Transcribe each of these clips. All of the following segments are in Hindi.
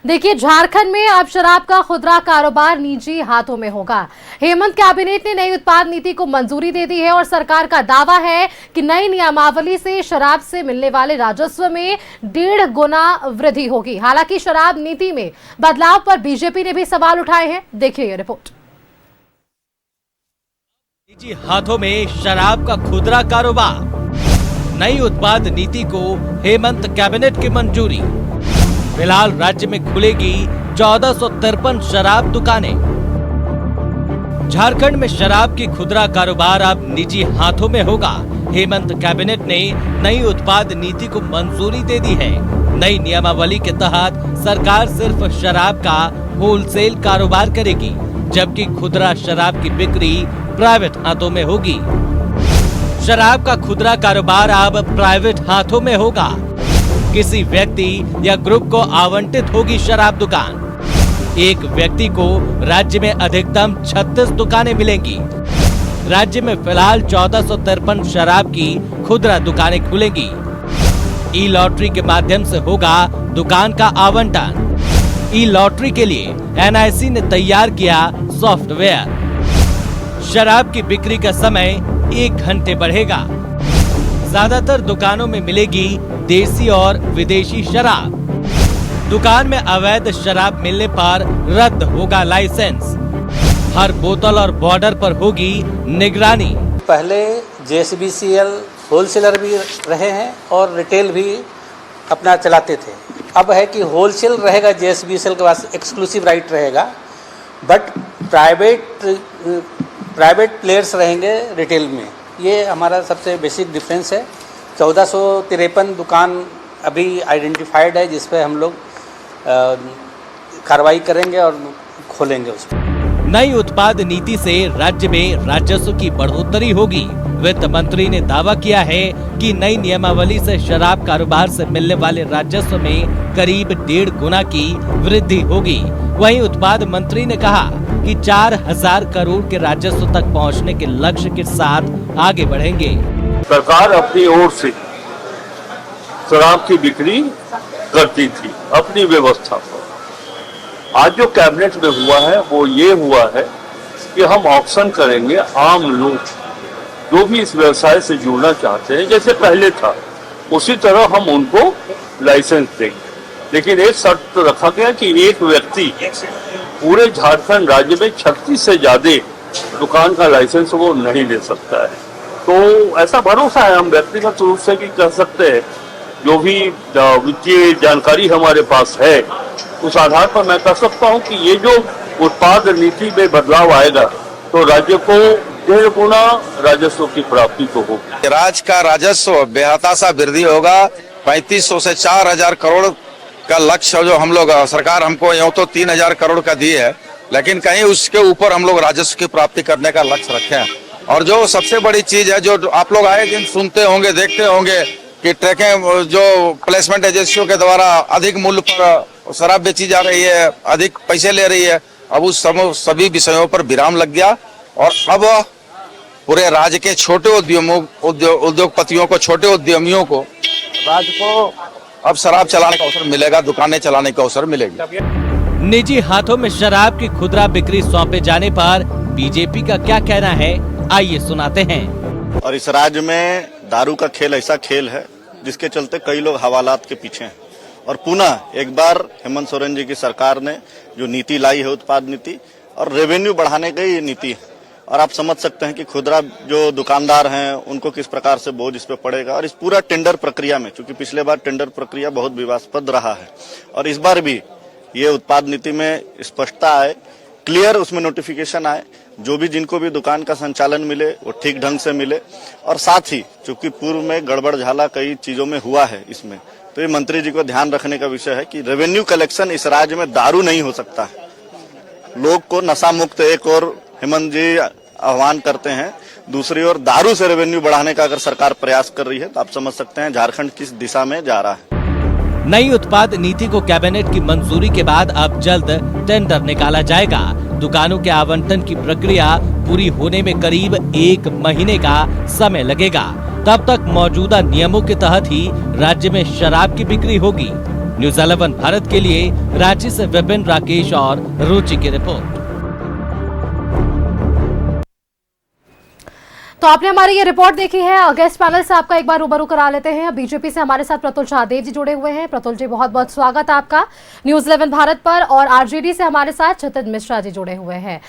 देखिए, झारखंड में अब शराब का खुदरा कारोबार निजी हाथों में होगा। हेमंत कैबिनेट ने नई उत्पाद नीति को मंजूरी दे दी है और सरकार का दावा है कि नई नियमावली से शराब से मिलने वाले राजस्व में 1.5 गुना वृद्धि होगी। हालांकि शराब नीति में बदलाव पर बीजेपी ने भी सवाल उठाए हैं। देखिए ये रिपोर्ट। निजी हाथों में शराब का खुदरा कारोबार, नई उत्पाद नीति को हेमंत कैबिनेट की मंजूरी। फिलहाल राज्य में खुलेगी 1453 शराब दुकानें। झारखंड में शराब की खुदरा कारोबार अब निजी हाथों में होगा। हेमंत कैबिनेट ने नई उत्पाद नीति को मंजूरी दे दी है। नई नियमावली के तहत सरकार सिर्फ शराब का होलसेल कारोबार करेगी, जबकि खुदरा शराब की बिक्री प्राइवेट हाथों में होगी। शराब का खुदरा कारोबार अब प्राइवेट हाथों में होगा। किसी व्यक्ति या ग्रुप को आवंटित होगी शराब दुकान। एक व्यक्ति को राज्य में अधिकतम 36 दुकानें मिलेंगी। राज्य में फिलहाल 1453 शराब की खुदरा दुकानें खुलेंगी। ई लॉटरी के माध्यम से होगा दुकान का आवंटन। ई लॉटरी के लिए एनआईसी ने तैयार किया सॉफ्टवेयर। शराब की बिक्री का समय 1 घंटे बढ़ेगा। ज्यादातर दुकानों में मिलेगी देसी और विदेशी शराब। दुकान में अवैध शराब मिलने पर रद्द होगा लाइसेंस। हर बोतल और बॉर्डर पर होगी निगरानी। पहले जेएसबीसीएल होलसेलर भी रहे हैं और रिटेल भी अपना चलाते थे। अब है कि होलसेल रहेगा, जेएसबीसीएल के पास एक्सक्लूसिव राइट रहेगा, बट प्राइवेट प्लेयर्स रहेंगे रिटेल में। ये हमारा सबसे बेसिक डिफरेंस है। 1453 दुकान अभी आइडेंटिफाइड है, जिस पे हम लोग कार्रवाई करेंगे और खोलेंगे उसको। नई उत्पाद नीति से राज्य में राजस्व की बढ़ोतरी होगी। वित्त मंत्री ने दावा किया है कि नई नियमावली से शराब कारोबार से मिलने वाले राजस्व में करीब 1.5 गुना की वृद्धि होगी। वहीं उत्पाद मंत्री ने कहा कि 4000 करोड़ के राजस्व तक पहुंचने के लक्ष्य के साथ आगे बढ़ेंगे। सरकार अपनी ओर से शराब की बिक्री करती थी अपनी व्यवस्था पर। आज जो कैबिनेट में हुआ है वो ये हुआ है कि हम ऑक्शन करेंगे। आम लोग जो भी इस व्यवसाय से जुड़ना चाहते हैं, जैसे पहले था उसी तरह हम उनको लाइसेंस देंगे। लेकिन एक शर्त रखा गया कि एक व्यक्ति पूरे झारखंड राज्य में 36 से ज्यादा दुकान का लाइसेंस वो नहीं ले सकता है। तो ऐसा भरोसा है, हम व्यक्तिगत रूप से भी कह सकते हैं। जो भी वित्तीय जानकारी हमारे पास है उस आधार पर मैं कह सकता हूं कि ये जो उत्पाद नीति में बदलाव आएगा तो राज्य को 1.5 गुना राजस्व की प्राप्ति तो होगी। राज्य का राजस्व बेहताशा वृद्धि होगा। 3500 से 4000 करोड़ का लक्ष्य जो हम लोग सरकार हमको यूं तो 3000 करोड़ का दी है, लेकिन कहीं उसके ऊपर हम लोग राजस्व की प्राप्ति करने का लक्ष्य रखे हैं। और जो सबसे बड़ी चीज है, जो आप लोग आए दिन सुनते होंगे, देखते होंगे कि ट्रकें जो प्लेसमेंट एजेंसियों के द्वारा अधिक मूल्य पर शराब बेची जा रही है, अधिक पैसे ले रही है, अब उस सभी विषयों पर विराम लग गया। और अब पूरे राज्य के छोटे उद्योगपतियों को, छोटे उद्यमियों को, राज्य को अब शराब चलाने का अवसर मिलेगा, दुकानें चलाने का अवसर मिलेगी। निजी हाथों में शराब की खुदरा बिक्री सौंपे जाने पर बीजेपी का क्या कहना है, आइए सुनाते हैं। और इस राज्य में दारू का खेल ऐसा खेल है जिसके चलते कई लोग हवालात के पीछे हैं। और पुनः एक बार हेमंत सोरेन जी की सरकार ने जो नीति लाई है, उत्पाद नीति, और रेवेन्यू बढ़ाने की ये नीति है। और आप समझ सकते हैं कि खुदरा जो दुकानदार हैं उनको किस प्रकार से बोझ इस पे पड़ेगा। और इस पूरा टेंडर प्रक्रिया में, चूंकि पिछले बार टेंडर प्रक्रिया बहुत विवादास्पद रहा है और इस बार भी ये उत्पाद नीति में स्पष्टता आए, क्लियर उसमें नोटिफिकेशन आए, जो भी जिनको भी दुकान का संचालन मिले वो ठीक ढंग से मिले। और साथ ही चूंकि पूर्व में गड़बड़ झाला कई चीजों में हुआ है इसमें, तो ये मंत्री जी को ध्यान रखने का विषय है कि रेवेन्यू कलेक्शन इस राज्य में दारू नहीं हो सकता है। लोग को नशा मुक्त एक और हेमंत जी आह्वान करते हैं, दूसरी ओर दारू से रेवेन्यू बढ़ाने का अगर सरकार प्रयास कर रही है तो आप समझ सकते हैं झारखंड किस दिशा में जा रहा है। नई उत्पाद नीति को कैबिनेट की मंजूरी के बाद अब जल्द टेंडर निकाला जाएगा। दुकानों के आवंटन की प्रक्रिया पूरी होने में करीब 1 महीने का समय लगेगा। तब तक मौजूदा नियमों के तहत ही राज्य में शराब की बिक्री होगी। न्यूज़ 11 भारत के लिए रांची से विपिन, राकेश और रुचि की रिपोर्ट। तो आपने हमारी ये रिपोर्ट देखी है। गेस्ट पैनल से आपका एक बार रूबरू करा लेते हैं। बीजेपी से हमारे साथ प्रतुल शाहदेव जी जुड़े हुए हैं। प्रतुल जी, बहुत बहुत स्वागत है आपका न्यूज़ 11 भारत पर। और आरजेडी से हमारे साथ क्षितिज मिश्रा जी जुड़े हुए हैं।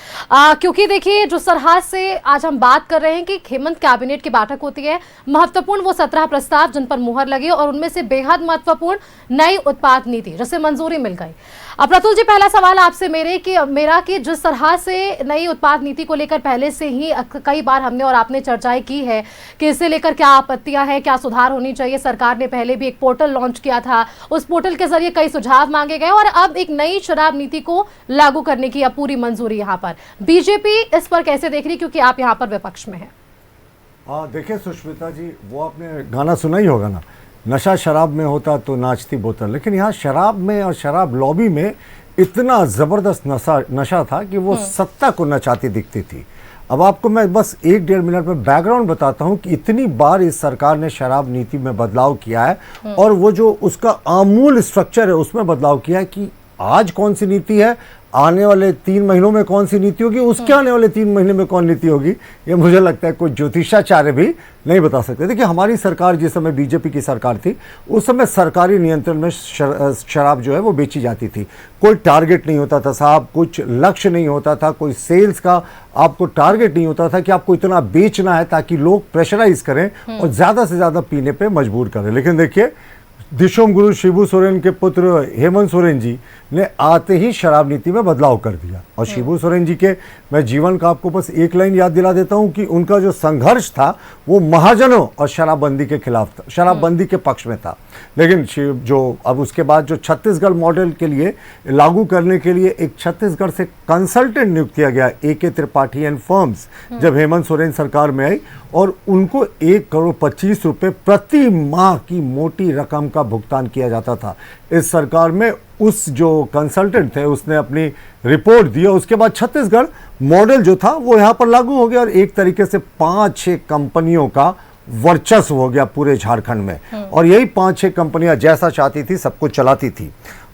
क्योंकि देखिए, जो सरहद से आज हम बात कर रहे हैं कि हेमंत कैबिनेट की बैठक होती है, महत्वपूर्ण वो 17 प्रस्ताव जिन पर मुहर लगी और उनमें से बेहद महत्वपूर्ण नई उत्पाद नीति जिसे मंजूरी मिल गई। अब प्रतुल जी, पहला सवाल आपसे मेरा कि जिस तरह से नई उत्पाद नीति को लेकर पहले से ही कई बार हमने और आपने चर्चाएं की है कि इसे लेकर क्या आपत्तियां हैं, क्या सुधार होनी चाहिए। सरकार ने पहले भी एक पोर्टल लॉन्च किया था, उस पोर्टल के जरिए कई सुझाव मांगे गए और अब एक नई शराब नीति को लागू करने की अब पूरी मंजूरी यहाँ पर। बीजेपी इस पर कैसे देख रही, क्योंकि आप यहाँ पर विपक्ष में हैं? देखिए सुष्मिता जी, वो आपने गाना सुना ही होगा ना, नशा शराब में होता तो नाचती बोतल। लेकिन यहाँ शराब में और शराब लॉबी में इतना ज़बरदस्त नशा था कि वो सत्ता को नचाती दिखती थी। अब आपको मैं बस 1-1.5 मिनट में बैकग्राउंड बताता हूँ कि इतनी बार इस सरकार ने शराब नीति में बदलाव किया है और वो जो उसका आमूल स्ट्रक्चर है उसमें बदलाव किया है कि आज कौन सी नीति है, आने वाले 3 महीनों में कौन सी नीति होगी, उसके आने वाले 3 महीने में कौन नीति होगी, ये मुझे लगता है कोई ज्योतिषाचार्य भी नहीं बता सकते। देखिए, हमारी सरकार जिस समय बीजेपी की सरकार थी, उस समय सरकारी नियंत्रण में शराब जो है वो बेची जाती थी। कोई टारगेट नहीं होता था साहब, कुछ लक्ष्य नहीं होता था, कोई सेल्स का आपको टारगेट नहीं होता था कि आपको इतना बेचना है ताकि लोग प्रेशराइज करें और ज़्यादा से ज़्यादा पीने पर मजबूर करें। लेकिन देखिए, दिशोम गुरु शिबू सोरेन के पुत्र हेमंत सोरेन जी ने आते ही शराब नीति में बदलाव कर दिया। और शिबू सोरेन जी के मैं जीवन का आपको बस एक लाइन याद दिला देता हूं कि उनका जो संघर्ष था वो महाजनों और शराबबंदी के खिलाफ था, शराबबंदी के पक्ष में था। लेकिन जो अब उसके बाद जो छत्तीसगढ़ मॉडल के लिए लागू करने के लिए एक छत्तीसगढ़ से कंसल्टेंट नियुक्त किया गया, AK त्रिपाठी एंड फर्म्स, जब हेमंत सोरेन सरकार में आई और उनको 1,25 करोड़ रुपए प्रति माह की मोटी रकम का भुगतान किया जाता था। इस सरकार में उस जो कंसल्टेंट थे उसने अपनी रिपोर्ट दी और उसके बाद छत्तीसगढ़ मॉडल जो था वो यहाँ पर लागू हो गया और एक तरीके से 5-6 कंपनियों का वर्चस्व हो गया पूरे झारखंड में। और यही 5-6 कंपनियां जैसा चाहती थी सब कुछ चलाती थी।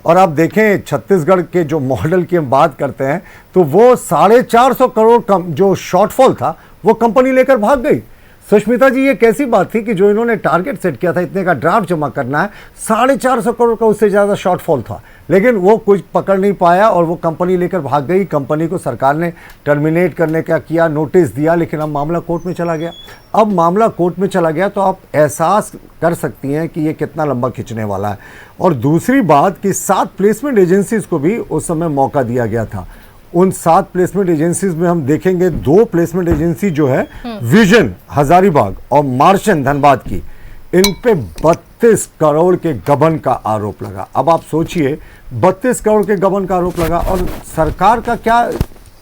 और आप देखें छत्तीसगढ़ के जो मॉडल की हम बात करते हैं तो वो 450 करोड़ जो शॉर्टफॉल था वो कंपनी लेकर भाग गई। सुष्मिता जी, ये कैसी बात थी कि जो इन्होंने टारगेट सेट किया था इतने का ड्राफ्ट जमा करना है, 450 करोड़ का उससे ज़्यादा शॉर्टफॉल था, लेकिन वो कुछ पकड़ नहीं पाया और वो कंपनी लेकर भाग गई। कंपनी को सरकार ने टर्मिनेट करने का किया, नोटिस दिया, लेकिन अब मामला कोर्ट में चला गया। अब मामला कोर्ट में चला गया तो आप एहसास कर सकती हैं कि ये कितना लंबा खिंचने वाला है। और दूसरी बात कि 7 प्लेसमेंट एजेंसीज को भी उस समय मौका दिया गया था। उन 7 प्लेसमेंट एजेंसीज में हम देखेंगे 2 प्लेसमेंट एजेंसी जो है विजन हजारीबाग और मार्शन धनबाद की, इन पे 32 करोड़ के गबन का आरोप लगा। अब आप सोचिए 32 करोड़ के गबन का आरोप लगा और सरकार का क्या,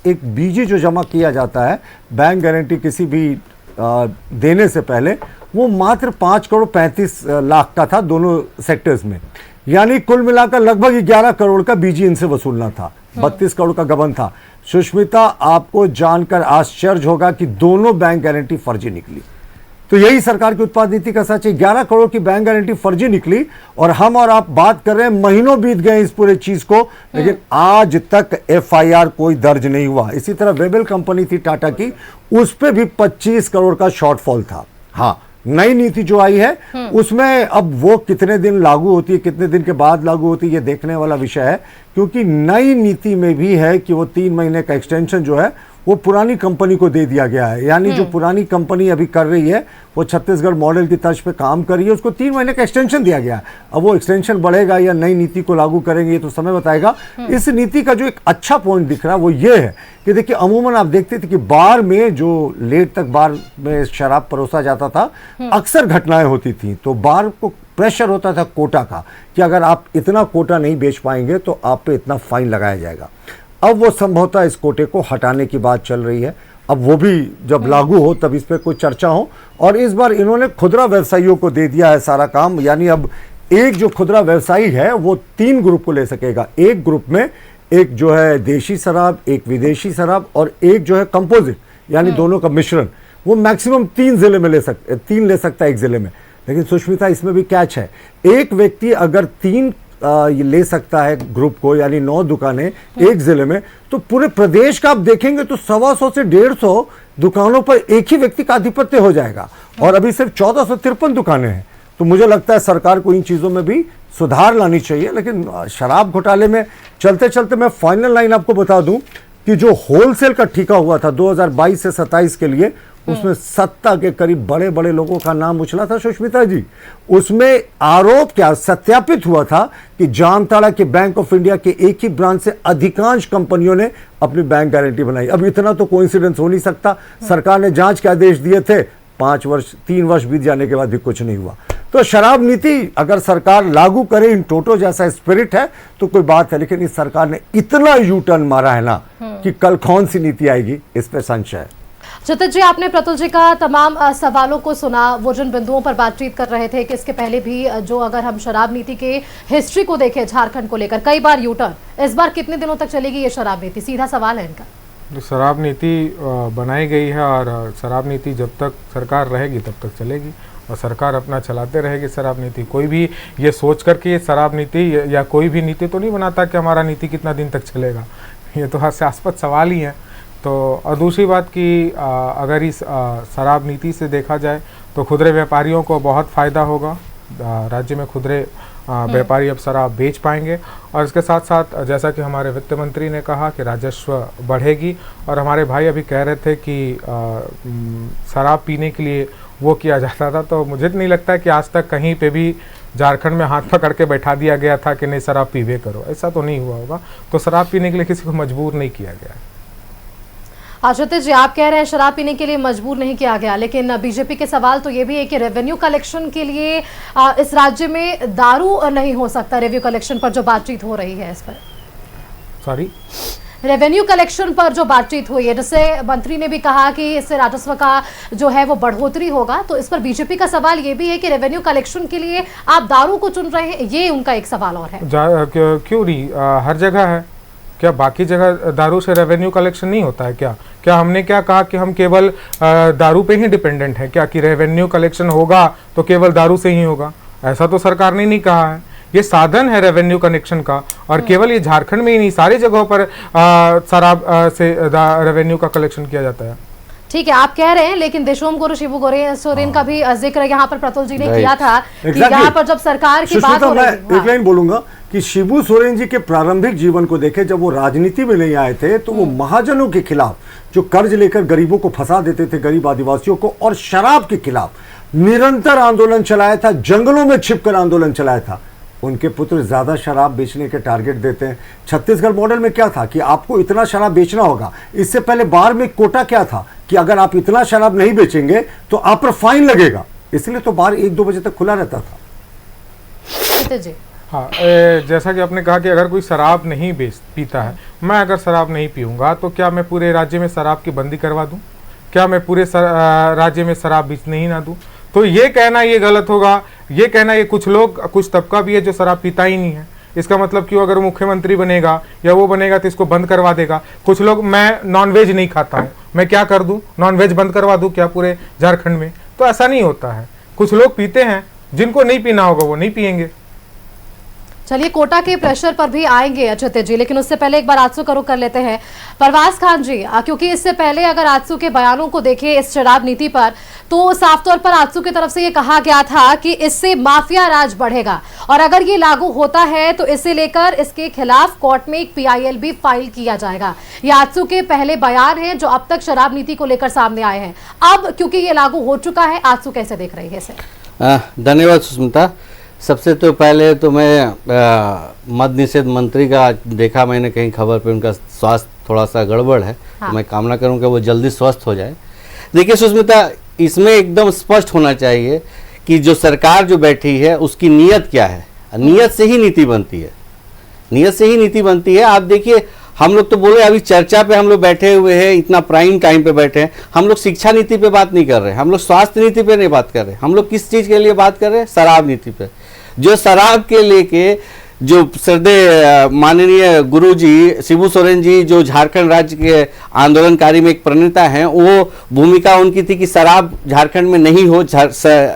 एक बीजी जो जमा किया जाता है बैंक गारंटी किसी भी देने से पहले, वो मात्र 5 करोड़ 35 लाख का था दोनों सेक्टर्स में, यानी कुल मिलाकर लगभग 11 करोड़ का बीजी इनसे वसूलना था। 32 करोड़ का गबन था। सुष्मिता, आपको जानकर आश्चर्य होगा कि दोनों बैंक गारंटी फर्जी निकली। तो यही सरकार की उत्पाद नीति का सच है। 11 करोड़ की बैंक गारंटी फर्जी निकली और हम और आप बात कर रहे हैं, महीनों बीत गए इस पूरे चीज को, लेकिन आज तक FIR कोई दर्ज नहीं हुआ। इसी तरह वेबल कंपनी थी टाटा की, उस पर भी 25 करोड़ का शॉर्टफॉल था। हाँ, नई नीति जो आई है उसमें अब वो कितने दिन लागू होती है, कितने दिन के बाद लागू होती है, ये देखने वाला विषय है, क्योंकि नई नीति में भी है कि वो 3 महीने का एक्सटेंशन जो है वो पुरानी कंपनी को दे दिया गया है। यानी जो पुरानी कंपनी अभी कर रही है वो छत्तीसगढ़ मॉडल की तर्ज पे काम कर रही है, उसको 3 महीने का एक्सटेंशन दिया गया है। अब वो एक्सटेंशन बढ़ेगा या नई नीति को लागू करेंगे ये तो समय बताएगा। इस नीति का जो एक अच्छा पॉइंट दिख रहा है वो ये है कि देखिए, अमूमन आप देखते थे कि बार में जो लेट तक बार में शराब परोसा जाता था, अक्सर घटनाएं होती थी, तो बार को प्रेशर होता था कोटा का कि अगर आप इतना कोटा नहीं बेच पाएंगे तो आप पे इतना फाइन लगाया जाएगा। अब वो संभवतः इस कोटे को हटाने की बात चल रही है। अब वो भी जब लागू हो तब इस पर कोई चर्चा हो। और इस बार इन्होंने खुदरा व्यवसायियों को दे दिया है सारा काम, यानी अब एक जो खुदरा व्यवसायी है वो 3 ग्रुप को ले सकेगा। एक ग्रुप में एक जो है देशी शराब, एक विदेशी शराब और एक जो है कंपोजिट, यानी दोनों का मिश्रण, वो मैक्सिमम 3 जिले में ले सकता है एक जिले में। लेकिन सुष्मिता, इसमें भी कैच है। एक व्यक्ति अगर 3 ये ले सकता है ग्रुप को, यानी 9 दुकानें एक जिले में, तो पूरे प्रदेश का आप देखेंगे तो 125 से 150 दुकानों पर एक ही व्यक्ति का आधिपत्य हो जाएगा। और अभी सिर्फ 1453 दुकानें हैं। तो मुझे लगता है सरकार को इन चीज़ों में भी सुधार लानी चाहिए। लेकिन शराब घोटाले में चलते चलते मैं फाइनल लाइन आपको बता दूं कि जो होलसेल का ठेका हुआ था 2022 से 27 के लिए, उसमें 70 के करीब बड़े बड़े लोगों का नाम उछला था सुष्मिता जी। उसमें आरोप क्या सत्यापित हुआ था कि जामताड़ा के बैंक ऑफ इंडिया के एक ही ब्रांच से अधिकांश कंपनियों ने अपनी बैंक गारंटी बनाई। अब इतना तो कोइंसिडेंस हो नहीं सकता। सरकार ने जांच के आदेश दिए थे, 3 वर्ष बीत जाने के बाद भी कुछ नहीं हुआ। तो शराब नीति अगर सरकार लागू करे, इन टोटो जैसा स्पिरिट है तो कोई बात है, लेकिन इस सरकार ने इतना यू टर्न मारा है ना कि कल कौन सी नीति आएगी इस पे संशय है। क्षितिज जी, आपने प्रतुल जी का तमाम सवालों को सुना। वो जिन बिंदुओं पर बातचीत कर रहे थे कि इसके पहले भी जो अगर हम शराब नीति के हिस्ट्री को देखें झारखंड को लेकर कई बार यू टर्न, इस बार कितने दिनों तक चलेगी ये शराब नीति? सीधा सवाल है इनका। जो शराब नीति बनाई गई है और शराब नीति जब तक सरकार रहेगी तब तक चलेगी और सरकार अपना चलाते रहेगी शराब नीति। कोई भी ये सोच करके शराब नीति या कोई भी नीति तो नहीं बनाता कि हमारा नीति कितना दिन तक चलेगा। ये तो हास्यास्पद सवाल ही है। तो और दूसरी बात कि अगर इस शराब नीति से देखा जाए तो खुदरे व्यापारियों को बहुत फ़ायदा होगा। राज्य में खुदरे व्यापारी अब शराब बेच पाएंगे और इसके साथ साथ जैसा कि हमारे वित्त मंत्री ने कहा कि राजस्व बढ़ेगी। और हमारे भाई अभी कह रहे थे कि शराब पीने के लिए वो किया जाता था, तो मुझे नहीं लगता कि आज तक कहीं पे भी झारखंड में हाथ पकड़ के बैठा दिया गया था कि नहीं शराब पीवे करो, ऐसा तो नहीं हुआ होगा। तो शराब पीने के लिए किसी को मजबूर नहीं किया गया है। क्षितिज जी, आप कह रहे हैं शराब पीने के लिए मजबूर नहीं किया गया, लेकिन बीजेपी के सवाल तो ये भी है कि रेवेन्यू कलेक्शन के लिए इस राज्य में दारू नहीं हो सकता। रेवेन्यू कलेक्शन पर जो बातचीत हो रही है, इस पर सॉरी, रेवेन्यू कलेक्शन पर जो बातचीत हुई है, जिससे मंत्री ने भी कहा कि इससे राजस्व का जो है वो बढ़ोतरी होगा, तो इस पर बीजेपी का सवाल ये भी है कि रेवेन्यू कलेक्शन के लिए आप दारू को चुन रहे हैं, ये उनका एक सवाल और है। क्यों नहीं, हर जगह है क्या? बाकी जगह दारू से रेवेन्यू कलेक्शन नहीं होता है क्या? क्या हमने क्या कहा कि हम केवल दारू पे ही डिपेंडेंट है क्या, कि रेवेन्यू कलेक्शन होगा तो केवल दारू से ही होगा? ऐसा तो सरकार ने नहीं कहा है। ये साधन है रेवेन्यू कनेक्शन का और केवल ये झारखंड में ही नहीं, सारी जगहों पर शराब से रेवेन्यू का कलेक्शन किया जाता है। ठीक है, आप कह रहे हैं, लेकिन देशोम गुरु शिबू सोरेन का भी जिक्र यहाँ पर प्रतुल जी ने किया था कि यहाँ पर जब सरकार की बात हो रही थी। एक लाइन बोलूंगा कि शिबू सोरेन जी के प्रारंभिक जीवन को देखें, जब वो राजनीति में नहीं आए थे तो वो महाजनों के खिलाफ जो कर्ज लेकर गरीबों को फंसा देते थे, गरीब आदिवासियों को, और शराब के खिलाफ निरंतर आंदोलन चलाया था, जंगलों में छिपकर आंदोलन चलाया था। उनके पुत्र ज्यादा शराब बेचने के टारगेट देते हैं। छत्तीसगढ़ मॉडल में क्या था कि आपको इतना शराब बेचना होगा। इससे पहले बार में कोटा क्या था कि अगर आप इतना शराब नहीं बेचेंगे तो आप पर फाइन लगेगा, इसलिए तो बार 1-2 बजे तक खुला रहता था। जी हाँ, जैसा कि आपने कहा कि अगर कोई शराब नहीं पीता है, मैं अगर शराब नहीं पीऊँगा तो क्या मैं पूरे राज्य में शराब की बंदी करवा दूँ? क्या मैं पूरे राज्य में शराब बेचने ही ना दूँ? तो ये कहना ये गलत होगा। ये कहना ये कुछ लोग, कुछ तबका भी है जो शराब पीता ही नहीं है। इसका मतलब क्यों अगर मुख्यमंत्री बनेगा या वो बनेगा तो इसको बंद करवा देगा। कुछ लोग, मैं नॉनवेज नहीं खाता हूँ, मैं क्या कर दूँ, नॉनवेज बंद करवा दूँ क्या पूरे झारखंड में? तो ऐसा नहीं होता है। कुछ लोग पीते हैं, जिनको नहीं पीना होगा वो नहीं पियेंगे। चलिए, कोटा के प्रेशर पर भी आएंगे अक्षितिज जी, लेकिन उससे पहले एक बार आजसू का रुख कर लेते हैं परवाज खान जी, क्योंकि इससे पहले अगर आजसू के बयानों को देखें इस शराब नीति पर, तो साफ तौर पर आजसू की तरफ से ये कहा गया था कि इससे माफिया राज बढ़ेगा और अगर ये लागू होता है तो इसे लेकर इसके खिलाफ कोर्ट में एक PIL भी फाइल किया जाएगा। ये आजसू के पहले बयान हैं जो अब तक शराब नीति को लेकर सामने आए हैं। अब क्योंकि ये लागू हो चुका है, आजसू कैसे देख रही है इसे? धन्यवाद सुष्मिता। सबसे तो पहले तो मैं मद निषेध मंत्री का देखा मैंने कहीं खबर पे, उनका स्वास्थ्य थोड़ा सा गड़बड़ है। हाँ। तो मैं कामना करूंगा वो जल्दी स्वस्थ हो जाए। देखिए सुष्मिता, इसमें एकदम स्पष्ट होना चाहिए कि जो सरकार जो बैठी है उसकी नीयत क्या है। नीयत से ही नीति बनती है, नीयत से ही नीति बनती है। आप देखिए, हम लोग तो बोले अभी चर्चा पे हम लोग बैठे हुए हैं, इतना प्राइम टाइम पे बैठे हैं। हम लोग शिक्षा नीति पे बात नहीं कर रहे, हम लोग स्वास्थ्य नीति पे नहीं बात कर रहे। हम लोग किस चीज़ के लिए बात कर रहे हैं? शराब नीति पे। जो शराब के लेके जो श्रद्धेय माननीय गुरुजी शिबू सोरेन जी जो झारखंड राज्य के आंदोलनकारी में एक प्रणेता हैं, वो भूमिका उनकी थी कि शराब झारखंड में नहीं हो,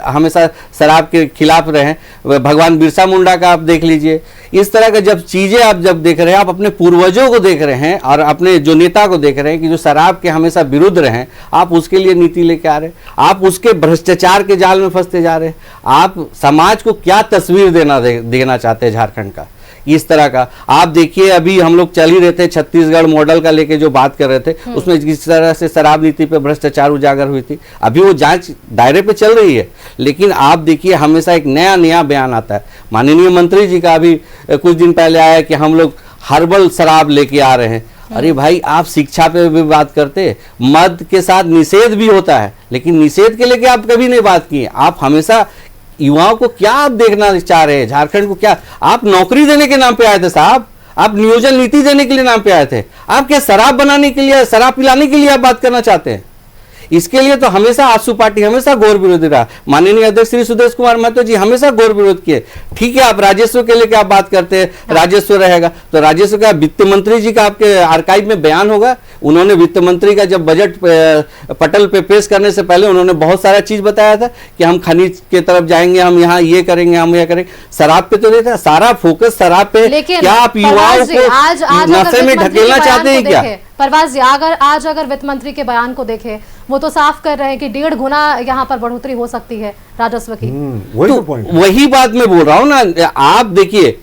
हमेशा शराब के खिलाफ रहे। भगवान बिरसा मुंडा का आप देख लीजिए। इस तरह का जब चीजें आप जब देख रहे हैं, आप अपने पूर्वजों को देख रहे हैं और अपने जो नेता को देख रहे हैं कि जो शराब के हमेशा विरुद्ध रहे, आप उसके लिए नीति लेके आ रहे हैं, आप उसके भ्रष्टाचार के जाल में फंसते जा रहे हैं। आप समाज को क्या तस्वीर देना चाहते हैं झारखंड का? इस तरह का आप देखिए, अभी हम लोग चल ही रहे थे छत्तीसगढ़ मॉडल का लेके जो बात कर रहे थे, उसमें किस तरह से शराब नीति पे भ्रष्टाचार उजागर हुई थी। अभी वो जांच दायरे पे चल रही है, लेकिन आप देखिए हमेशा एक नया बयान आता है। माननीय मंत्री जी का अभी कुछ दिन पहले आया कि हम लोग हर्बल शराब लेके आ रहे हैं। अरे भाई, आप शिक्षा पे भी बात करते, मद के साथ निषेध भी होता है, लेकिन निषेध के लेके आप कभी नहीं बात किए। आप हमेशा युवाओं को क्या आप देखना चाह रहे हैं, झारखंड को क्या आप नौकरी देने के नाम पे आए थे साहब? आप नियोजन नीति देने के लिए नाम पे आए थे? आप क्या शराब बनाने के लिए, शराब पिलाने के लिए आप बात करना चाहते हैं? इसके लिए तो हमेशा आजसू पार्टी हमेशा घोर विरोधी रहा। माननीय अध्यक्ष श्री सुदेश कुमार महतो जी हमेशा घोर विरोध किए। ठीक है, आप राजस्व के लिए क्या बात करते हैं, राजस्व रहेगा तो राजस्व का वित्त मंत्री जी का आपके आर्काइव में बयान होगा। उन्होंने वित्त मंत्री का जब बजट पटल पे पेश करने से पहले उन्होंने बहुत सारा चीज बताया था कि हम खनिज के तरफ जाएंगे, हम यहाँ ये करेंगे, हम ये करेंगे। शराब पे तो नहीं था, सारा फोकस शराब पे। क्या आप युवाओं को नशे में ढकेलना चाहते हैं क्या? परवाज जी, अगर वित्त मंत्री के बयान को देखें, वो तो साफ कर रहे हैं कि 1.5 गुना यहाँ पर बढ़ोतरी हो सकती है राजस्व की। वही बात मैं बोल रहा हूँ ना। आप देखिए,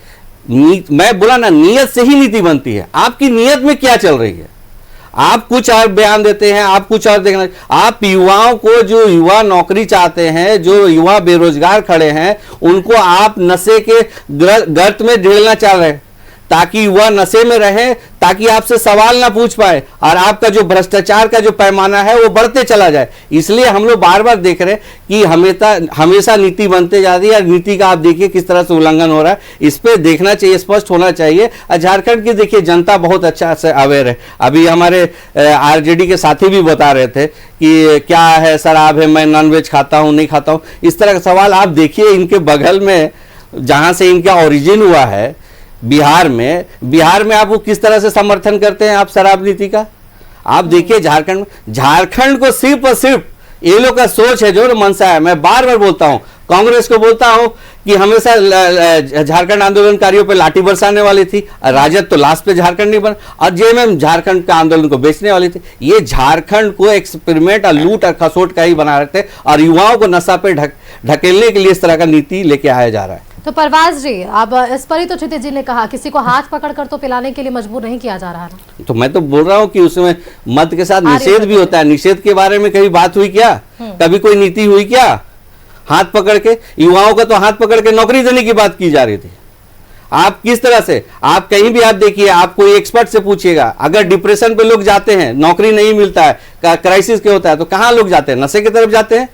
मैं बोला ना, नियत से ही नीति बनती है। आपकी नियत में क्या चल रही है? आप कुछ और बयान देते हैं, आप कुछ और देखना। आप युवाओं को, जो युवा नौकरी चाहते हैं, जो युवा बेरोजगार खड़े हैं, उनको आप नशे के गर्त में ढेलना चाह रहे हैं ताकि युवा नशे में रहे, ताकि आपसे सवाल ना पूछ पाए और आपका जो भ्रष्टाचार का जो पैमाना है वो बढ़ते चला जाए। इसलिए हम लोग बार बार देख रहे हैं कि हमेशा नीति बनते जा रही है और नीति का आप देखिए किस तरह से उल्लंघन हो रहा है। इस पे देखना चाहिए, स्पष्ट होना चाहिए। और झारखंड की देखिए जनता बहुत अच्छा से अवेयर है। अभी हमारे आरजेडी के साथी भी बता रहे थे कि क्या है, शराब है, मैं नॉनवेज खाता हूँ, नहीं खाता हूँ, इस तरह का सवाल। आप देखिए इनके बगल में जहां से इनका ओरिजिन हुआ है, बिहार में आप वो किस तरह से समर्थन करते हैं आप शराब नीति का? आप देखिए झारखंड को सिर्फ और सिर्फ ये लोग का सोच है, जो मनसा है। मैं बार बार बोलता हूं, कांग्रेस को बोलता हूं कि हमेशा झारखंड आंदोलनकारियों पे लाठी बरसाने वाली थी, राजद तो लास्ट पे झारखंड नहीं बना, और जेएमएम झारखंड का आंदोलन को बेचने वाली थी। ये झारखंड को एक्सपेरिमेंट और लूट और खसोट का ही बना रहे थे और युवाओं को नशा पे ढकेलने के लिए इस तरह का नीति लेके आया जा रहा है। तो परवाज जी, अब इस पर ही तो क्षितिज जी ने कहा किसी को हाथ पकड़कर तो पिलाने के लिए मजबूर नहीं किया जा रहा है। तो मैं तो बोल रहा हूँ कि उसमें मद के साथ निषेध भी होता है। निषेध के बारे में कभी बात हुई क्या? कभी कोई नीति हुई क्या? हाथ पकड़ के युवाओं का तो हाथ पकड़ के नौकरी देने की बात की जा रही थी। आप किस तरह से, आप कहीं भी आप देखिए, आप कोई एक्सपर्ट से पूछिएगा, अगर डिप्रेशन पे लोग जाते हैं, नौकरी नहीं मिलता है, क्राइसिस के होता है, तो कहाँ लोग जाते हैं? नशे की तरफ जाते हैं।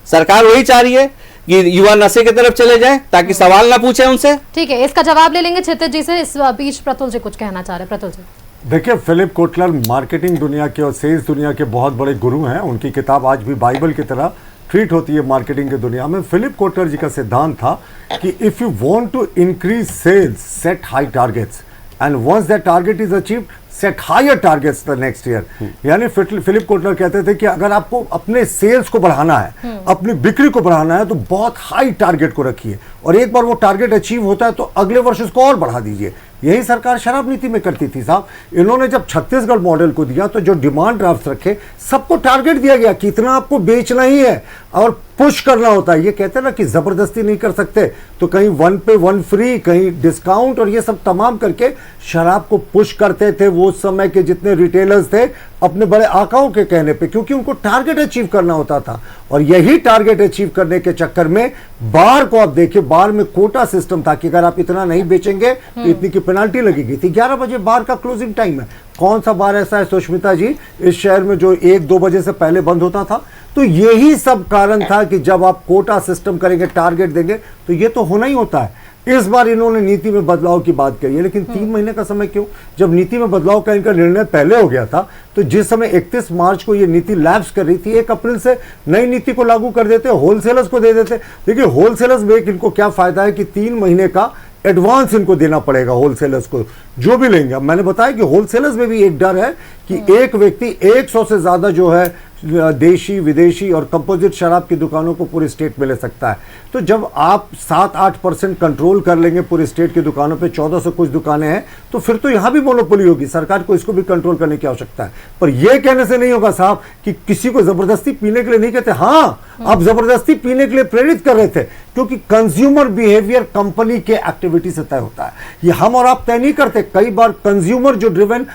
सरकार वही चाह रही है कि युवा नशे की तरफ चले जाए ताकि सवाल ना पूछे उनसे। ठीक है, इसका जवाब ले लेंगे क्षितिज जी से। इस बीच प्रतुल जी कुछ कहना चाह रहे हैं। प्रतुल जी, देखिए, फिलिप कोटलर मार्केटिंग दुनिया के और सेल्स दुनिया के बहुत बड़े गुरु हैं। उनकी किताब आज भी बाइबल की तरह ट्रीट होती है मार्केटिंग की दुनिया में। फिलिप कोटलर जी का सिद्धांत था कि if you want to increase sales, set high targets, and once that target is achieved, set higher targets the next year. यानी फिलिप कोटलर कहते थे कि अगर आपको अपने सेल्स को बढ़ाना है, अपनी बिक्री को बढ़ाना है, तो बहुत हाई टारगेट को रखिए, और एक बार वो टारगेट अचीव होता है तो अगले वर्ष उसको और बढ़ा दीजिए। यही सरकार शराब नीति में करती थी साहब। इन्होंने जब छत्तीसगढ़ मॉडल को दिया तो जो डिमांड ड्राफ्ट रखे, सबको टारगेट दिया गया कि इतना आपको बेचना ही है और पुश करना होता है। ये कहते हैं ना कि जबरदस्ती नहीं कर सकते, तो कहीं 1 पे 1 फ्री, कहीं डिस्काउंट, और ये सब तमाम करके शराब को पुश करते थे वो समय के जितने रिटेलर्स थे अपने बड़े आकाओं के कहने पे, क्योंकि उनको टारगेट अचीव करना होता था। और यही टारगेट अचीव करने के चक्कर में बार को आप देखिए, बार में कोटा सिस्टम था कि अगर आप इतना नहीं बेचेंगे तो इतनी की पेनाल्टी लगेगी थी। 11 बजे बार का क्लोजिंग टाइम है। कौन सा बार ऐसा है सुष्मिता जी इस शहर में जो 1-2 बजे से पहले बंद होता था? तो यही सब कारण था कि जब आप कोटा सिस्टम करेंगे, टारगेट देंगे, तो ये तो होना ही होता है। इस बार इन्होंने नीति में बदलाव की बात कही है, लेकिन 3 महीने का समय क्यों? जब नीति में बदलाव का इनका निर्णय पहले हो गया था, तो जिस समय 31 मार्च को ये नीति लैप्स कर रही थी, 1 अप्रैल से नई नीति को लागू कर देते, होलसेलर्स को दे देते। देखिए, होलसेलर्स में इनको क्या फायदा है कि 3 महीने का एडवांस इनको देना पड़ेगा होलसेलर्स को, जो भी लेंगे। अब मैंने बताया कि होलसेलर्स में भी एक डर है कि एक व्यक्ति 100 से ज्यादा जो है देशी विदेशी और कंपोजिट शराब की दुकानों को पूरे स्टेट में ले सकता है। तो जब आप 7-8% कंट्रोल कर लेंगे पूरे स्टेट की दुकानों पे, 1400 कुछ दुकानें हैं, तो फिर तो यहां भी मोनोपोली होगी। सरकार को इसको भी कंट्रोल करने की आवश्यकता है। पर यह कहने से नहीं होगा साहब कि किसी को जबरदस्ती पीने के लिए नहीं कहते। हाँ, आप जबरदस्ती पीने के लिए प्रेरित कर रहे थे, क्योंकि कंज्यूमर बिहेवियर कंपनी के एक्टिविटी से तय होता है। ये हम और आप तय नहीं करते। कई बार कंज्यूमर जो ड्रिवन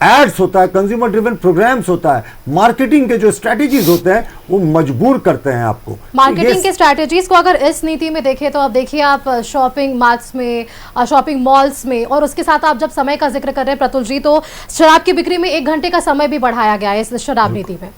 एड्स होता है, कंज्यूमर ड्रिवन प्रोग्राम्स होता है, मार्केटिंग के जो स्ट्रेटेजीज होते हैं, वो मजबूर करते हैं आपको। मार्केटिंग के स्ट्रेटेजीज को अगर इस नीति में देखें तो अब देखिए आप शॉपिंग मार्ट्स में, शॉपिंग मॉल्स में, और उसके साथ आप जब समय का जिक्र कर रहे हैं प्रतुल जी, तो शराब की बिक्री में 1 घंटे का समय भी बढ़ाया गया है इस शराब नीति में।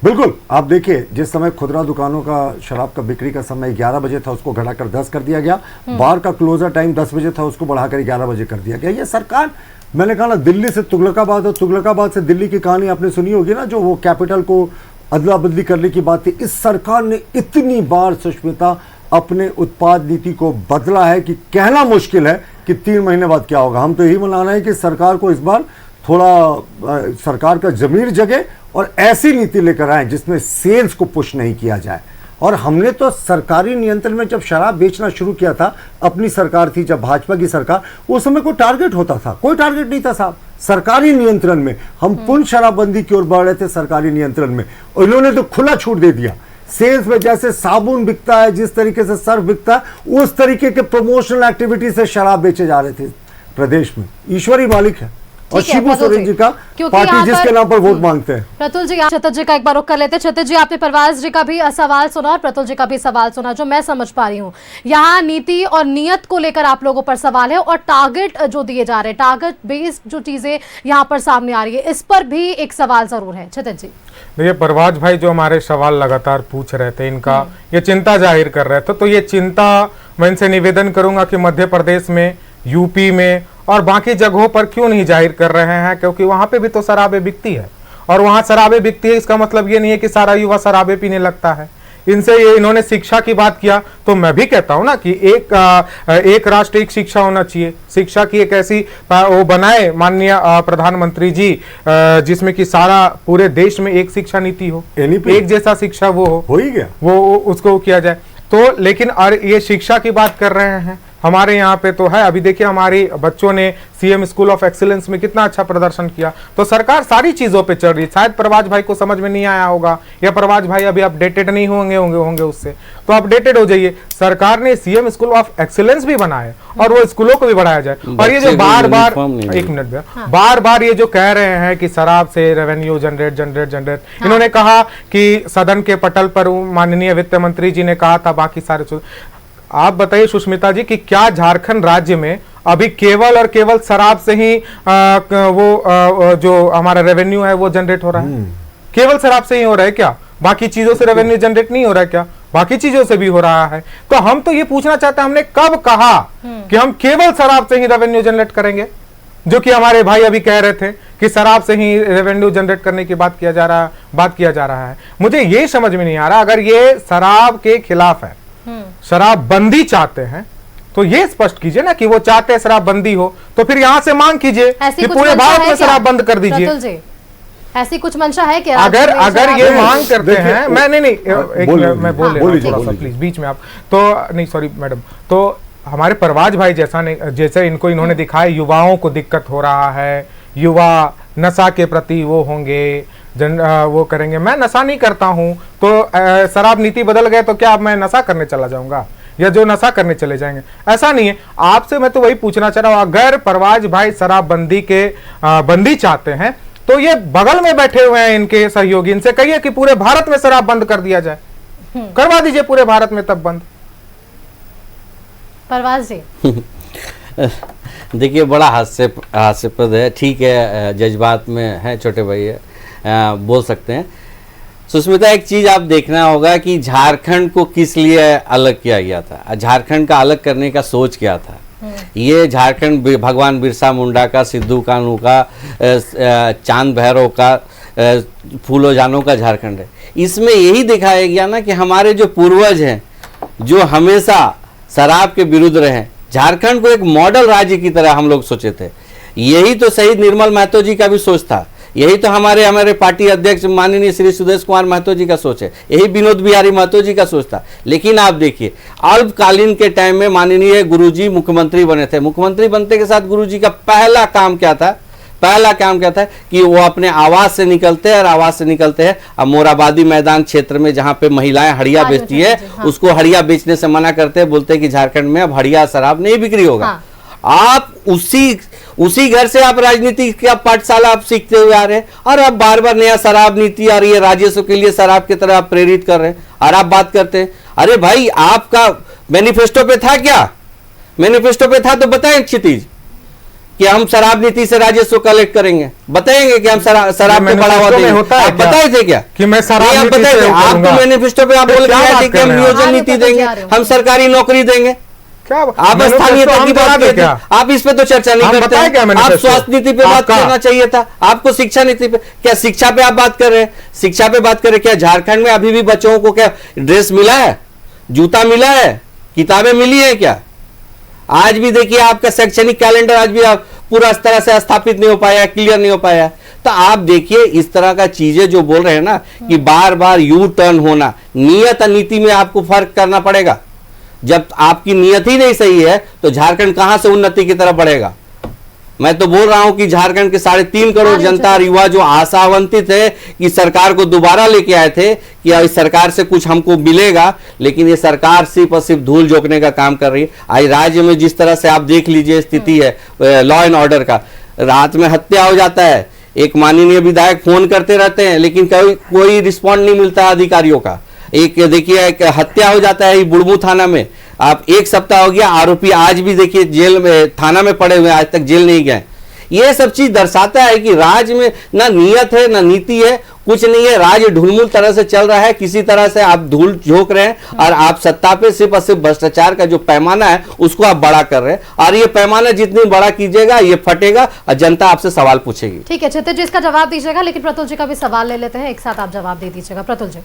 बिल्कुल, आप देखिए जिस समय खुदरा दुकानों का शराब का बिक्री का समय 11 बजे था, उसको घटाकर 10 कर दिया गया। बार का क्लोजर टाइम 10 बजे था, उसको बढ़ाकर 11 बजे कर दिया गया। ये सरकार, मैंने कहा ना, दिल्ली से तुगलकाबाद और तुगलकाबाद से दिल्ली की कहानी आपने सुनी होगी ना, जो वो कैपिटल को अदला बदली करने की बात थी। इस सरकार ने इतनी बार सुष्मिता अपने उत्पाद नीति को बदला है कि कहना मुश्किल है कि 3 महीने बाद क्या होगा। हम तो यही मनाना है कि सरकार को इस बार थोड़ा सरकार का जमीर जगे और ऐसी नीति लेकर आए जिसमें सेल्स को पुश नहीं किया जाए। और हमने तो सरकारी नियंत्रण में जब शराब बेचना शुरू किया था, अपनी सरकार थी जब भाजपा की सरकार, उस समय कोई टारगेट होता था? कोई टारगेट नहीं था साहब। सरकारी नियंत्रण में हम पूर्ण शराबबंदी की ओर बढ़ रहे थे, सरकारी नियंत्रण में, और इन्होंने तो खुला छूट दे दिया। सेल्स में जैसे साबुन बिकता है, जिस तरीके से सर्फ बिकता है, उस तरीके के प्रमोशनल एक्टिविटी से शराब बेचे जा रहे थे प्रदेश में। ईश्वरी मालिक है और शिबू सोरेन जी का पार्टी जिसके नाम पर वोट मांगते हैं। प्रतुल जी, क्षितिज जी का एक बार रुख कर लेते हैं। क्षितिज जी, आपने परवाज जी का भी सवाल सुना और प्रतुल जी का भी सवाल सुना। जो मैं समझ पा रही हूँ, यहाँ नीति और नियत को लेकर आप लोगों पर सवाल है, और टारगेट जो दिए जा रहे हैं, टारगेट बेस्ड जो चीजें यहाँ पर सामने आ रही है, इस पर भी एक सवाल जरूर है। क्षितिज जी, देखिए परवाज भाई जो हमारे सवाल लगातार पूछ रहे थे, इनका ये चिंता जाहिर कर रहे थे, तो ये चिंता मैं इनसे निवेदन करूंगा कि मध्य प्रदेश में, यूपी में और बाकी जगहों पर क्यों नहीं जाहिर कर रहे हैं, क्योंकि वहां पे भी तो शराबें बिकती है, और वहां शराबें बिकती है इसका मतलब ये नहीं है कि सारा युवा शराबें पीने लगता है। इनसे ये इन्होंने शिक्षा की बात किया, तो मैं भी कहता हूं ना कि एक राष्ट्र एक शिक्षा होना चाहिए। शिक्षा की एक ऐसी वो बनाए माननीय प्रधानमंत्री जी, जिसमें कि सारा पूरे देश में एक शिक्षा नीति हो, एक जैसा शिक्षा वो हो ही गया, वो उसको किया जाए। तो लेकिन और ये शिक्षा की बात कर रहे हैं, हमारे यहाँ पे तो है। अभी देखिए हमारी बच्चों ने सीएम स्कूल ऑफ एक्सीलेंस में कितना अच्छा प्रदर्शन किया। तो सरकार सारी चीजों पे चल रही है। शायद प्रवाज भाई को समझ में नहीं आया होगा, या प्रवाज भाई अभी अपडेटेड नहीं होंगे उससे, तो अपडेटेड हो जाइए। सरकार ने सीएम स्कूल ऑफ एक्सीलेंस भी बनाए और वो स्कूलों को भी बढ़ाया जाए। और ये जो बार बार, एक मिनट में, बार बार ये जो कह रहे हैं कि शराब से रेवेन्यू जनरेट, इन्होंने कहा कि सदन के पटल पर माननीय वित्त मंत्री जी ने कहा था, बाकी सारे। आप बताइए सुष्मिता जी कि क्या झारखंड राज्य में अभी केवल और केवल शराब से ही जो हमारा रेवेन्यू है वो जनरेट हो रहा है? केवल शराब से ही हो रहा है क्या? बाकी चीजों से रेवेन्यू जनरेट नहीं हो रहा है क्या? बाकी चीजों से भी हो रहा है। तो हम तो ये पूछना चाहते हैं, हमने कब कहा कि हम केवल शराब से ही रेवेन्यू जनरेट करेंगे? जो कि हमारे भाई अभी कह रहे थे कि शराब से ही रेवेन्यू जनरेट करने की बात किया जा रहा है। मुझे ये समझ में नहीं आ रहा, अगर ये शराब के खिलाफ है, शराब बंदी चाहते हैं, तो ये स्पष्ट कीजिए ना कि वो चाहते हैं शराब बंदी हो, तो फिर यहां से मांग कीजिए कि पूरे भारत में शराब बंद कर दीजिए। ऐसी कुछ मंशा है क्या? अगर ये मांग करते हैं, मैं मैं बोल थोड़ा सा प्लीज बीच में आप, तो नहीं सॉरी मैडम, तो हमारे परवाज भाई जैसे इन्होंने दिखाया, युवाओं को दिक्कत हो रहा है, युवा नशा के प्रति वो होंगे, वो करेंगे। मैं नशा नहीं करता हूं, तो शराब नीति बदल गए तो क्या अब मैं नशा करने चला जाऊंगा, या जो नशा करने चले जाएंगे? ऐसा नहीं है। आपसे मैं तो वही पूछना चाह रहा हूं, अगर परवाज भाई शराब बंदी चाहते हैं, तो ये बगल में बैठे हुए हैं इनके सहयोगी, इनसे कहिए कि पूरे भारत में शराब बंद कर दिया जाए, करवा दीजिए पूरे भारत में तब बंद। परवाज जी देखिए बड़ा हास्यप्रद है, ठीक है, जज्बात में है, छोटे भाई है, बोल सकते हैं। सुष्मिता, एक चीज आप देखना होगा कि झारखंड को किस लिए अलग किया गया था, झारखंड का अलग करने का सोच क्या था। ये झारखंड भगवान बिरसा मुंडा का, सिद्धू कानू का, चांद भैरव का, फूलो जानों का झारखंड है। इसमें यही दिखाया गया ना कि हमारे जो पूर्वज हैं, जो हमेशा शराब के विरुद्ध रहे, झारखंड को एक मॉडल राज्य की तरह हम लोग सोचे थे। यही तो शहीद निर्मल महतो जी का भी सोच था, यही तो हमारे पार्टी अध्यक्ष माननीय श्री सुदेश कुमार महतो जी का सोच है, यही विनोद बिहारी महतो जी का सोच था। लेकिन आप देखिए अल्पकालीन के टाइम में माननीय गुरुजी मुख्यमंत्री बने थे। मुख्यमंत्री बनते के साथ गुरुजी का पहला काम क्या था कि वो अपने आवास से निकलते हैं, और आवास से निकलते हैं अब मोराबादी मैदान क्षेत्र में जहां पे महिलाएं हड़िया बेचती है, उसको हड़िया बेचने से मना करते हैं, बोलते हैं कि झारखंड में अब हड़िया शराब नहीं बिक्री होगा। आप उसी घर से आप राजनीति का पाठशाला आप सीखते हुए आ रहे हैं, और अब बार बार नया शराब नीति आ रही है, राजस्व के लिए शराब की तरह आप प्रेरित कर रहे हैं, और आप बात करते हैं। अरे भाई आपका मैनिफेस्टो पे था क्या? मैनिफेस्टो पे था तो बताएं क्षितिज कि हम शराब नीति से राजस्व कलेक्ट करेंगे, बताएंगे कि हम शराब को बढ़ावा देंगे। आप बताए थे क्या कि मैं शराब आप बताए थे? आपको मैनिफेस्टो पे आप बोल रहे कि हम नियोजन नीति देंगे, हम सरकारी नौकरी देंगे। क्या आप स्थानीयता की बात करते हैं, आप इस पे तो चर्चा नहीं करते हैं। आप स्वास्थ्य नीति पे बात करना चाहिए था, आपको शिक्षा नीति पे, क्या शिक्षा पे आप बात कर रहे हैं? शिक्षा पे बात कर रहे हैं, क्या झारखंड में अभी भी बच्चों को क्या ड्रेस मिला है, जूता मिला है, किताबें मिली है क्या? आज भी देखिए आपका शैक्षणिक कैलेंडर आज भी आप पूरा इस तरह से स्थापित नहीं हो पाया, क्लियर नहीं हो पाया। तो आप देखिए इस तरह का चीजें जो बोल रहे हैं ना कि बार बार यू टर्न होना, नियत और नीति में आपको फर्क करना पड़ेगा। जब आपकी नियत ही नहीं सही है तो झारखंड कहां से उन्नति की तरफ बढ़ेगा? मैं तो बोल रहा हूं कि झारखंड के 3.5 करोड़ जनता और युवा जो आशावंतित है कि सरकार को दोबारा लेके आए थे कि इस सरकार से कुछ हमको मिलेगा, लेकिन ये सरकार सिर्फ और सिर्फ धूल झोंकने का काम कर रही है। आज राज्य में जिस तरह से आप देख लीजिए स्थिति है लॉ एंड ऑर्डर का, रात में हत्या हो जाता है, एक माननीय विधायक फोन करते रहते हैं लेकिन कोई रिस्पॉन्ड नहीं मिलता अधिकारियों का। एक देखिए एक हत्या हो जाता है बुढ़मू थाना में, आप 1 सप्ताह हो गया, आरोपी आज भी देखिए जेल में थाना में पड़े हुए, आज तक जेल नहीं गए। ये सब चीज दर्शाता है कि राज्य में ना नियत है ना नीति है, कुछ नहीं है। राज्य ढुलमुल तरह से चल रहा है, किसी तरह से आप धूल झोंक रहे हैं और आप सत्ता पे सिर्फ और सिर्फ भ्रष्टाचार का जो पैमाना है उसको आप बड़ा कर रहे हैं, और ये पैमाना जितनी बड़ा कीजिएगा ये फटेगा और जनता आपसे सवाल पूछेगी। ठीक है क्षितिज जी, इसका जवाब दीजिएगा, लेकिन प्रतुल जी का भी सवाल ले लेते हैं, एक साथ आप जवाब दे दीजिएगा। प्रतुल जी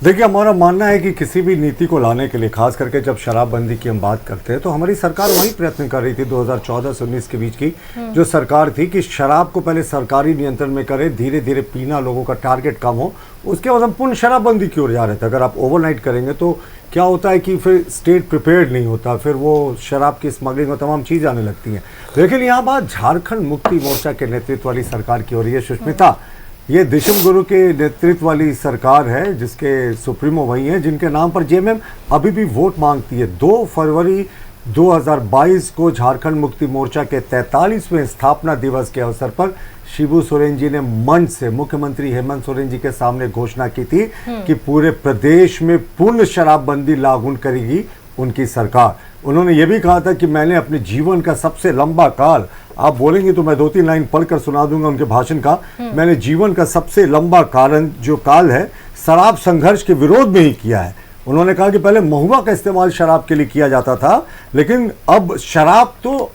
देखिए, हमारा मानना है कि किसी भी नीति को लाने के लिए, खास करके जब शराबबंदी की हम बात करते हैं, तो हमारी सरकार वही प्रयत्न कर रही थी 2014 से 19 के बीच की जो सरकार थी कि शराब को पहले सरकारी नियंत्रण में करे, धीरे धीरे पीना लोगों का टारगेट कम हो, उसके बाद हम पूर्ण शराबबंदी की ओर जा रहे थे। अगर आप ओवरनाइट करेंगे तो क्या होता है कि फिर स्टेट प्रिपेयर्ड नहीं होता, फिर वो शराब की स्मगलिंग और तमाम चीज़ आने लगती हैं। लेकिन यहाँ बात झारखंड मुक्ति मोर्चा के नेतृत्व वाली सरकार की हो रही है। सुष्मिता, ये दिशम गुरु के नेतृत्व वाली सरकार है जिसके सुप्रीमो वही हैं जिनके नाम पर जेएमएम अभी भी वोट मांगती है। 2 फरवरी 2022 को झारखंड मुक्ति मोर्चा के 43वें स्थापना दिवस के अवसर पर शिबू सोरेन जी ने मंच से मुख्यमंत्री हेमंत सोरेन जी के सामने घोषणा की थी कि पूरे प्रदेश में पूर्ण शराबबंदी लागू करेगी उनकी सरकार। उन्होंने ये भी कहा था कि मैंने अपने जीवन का सबसे लंबा काल, आप बोलेंगे तो मैं 2-3 लाइन पढ़कर सुना दूंगा उनके भाषण का, मैंने जीवन का सबसे लंबा काल है शराब संघर्ष के विरोध में ही किया है। उन्होंने कहा कि पहले महुआ का इस्तेमाल शराब के लिए किया जाता था, लेकिन अब शराब तो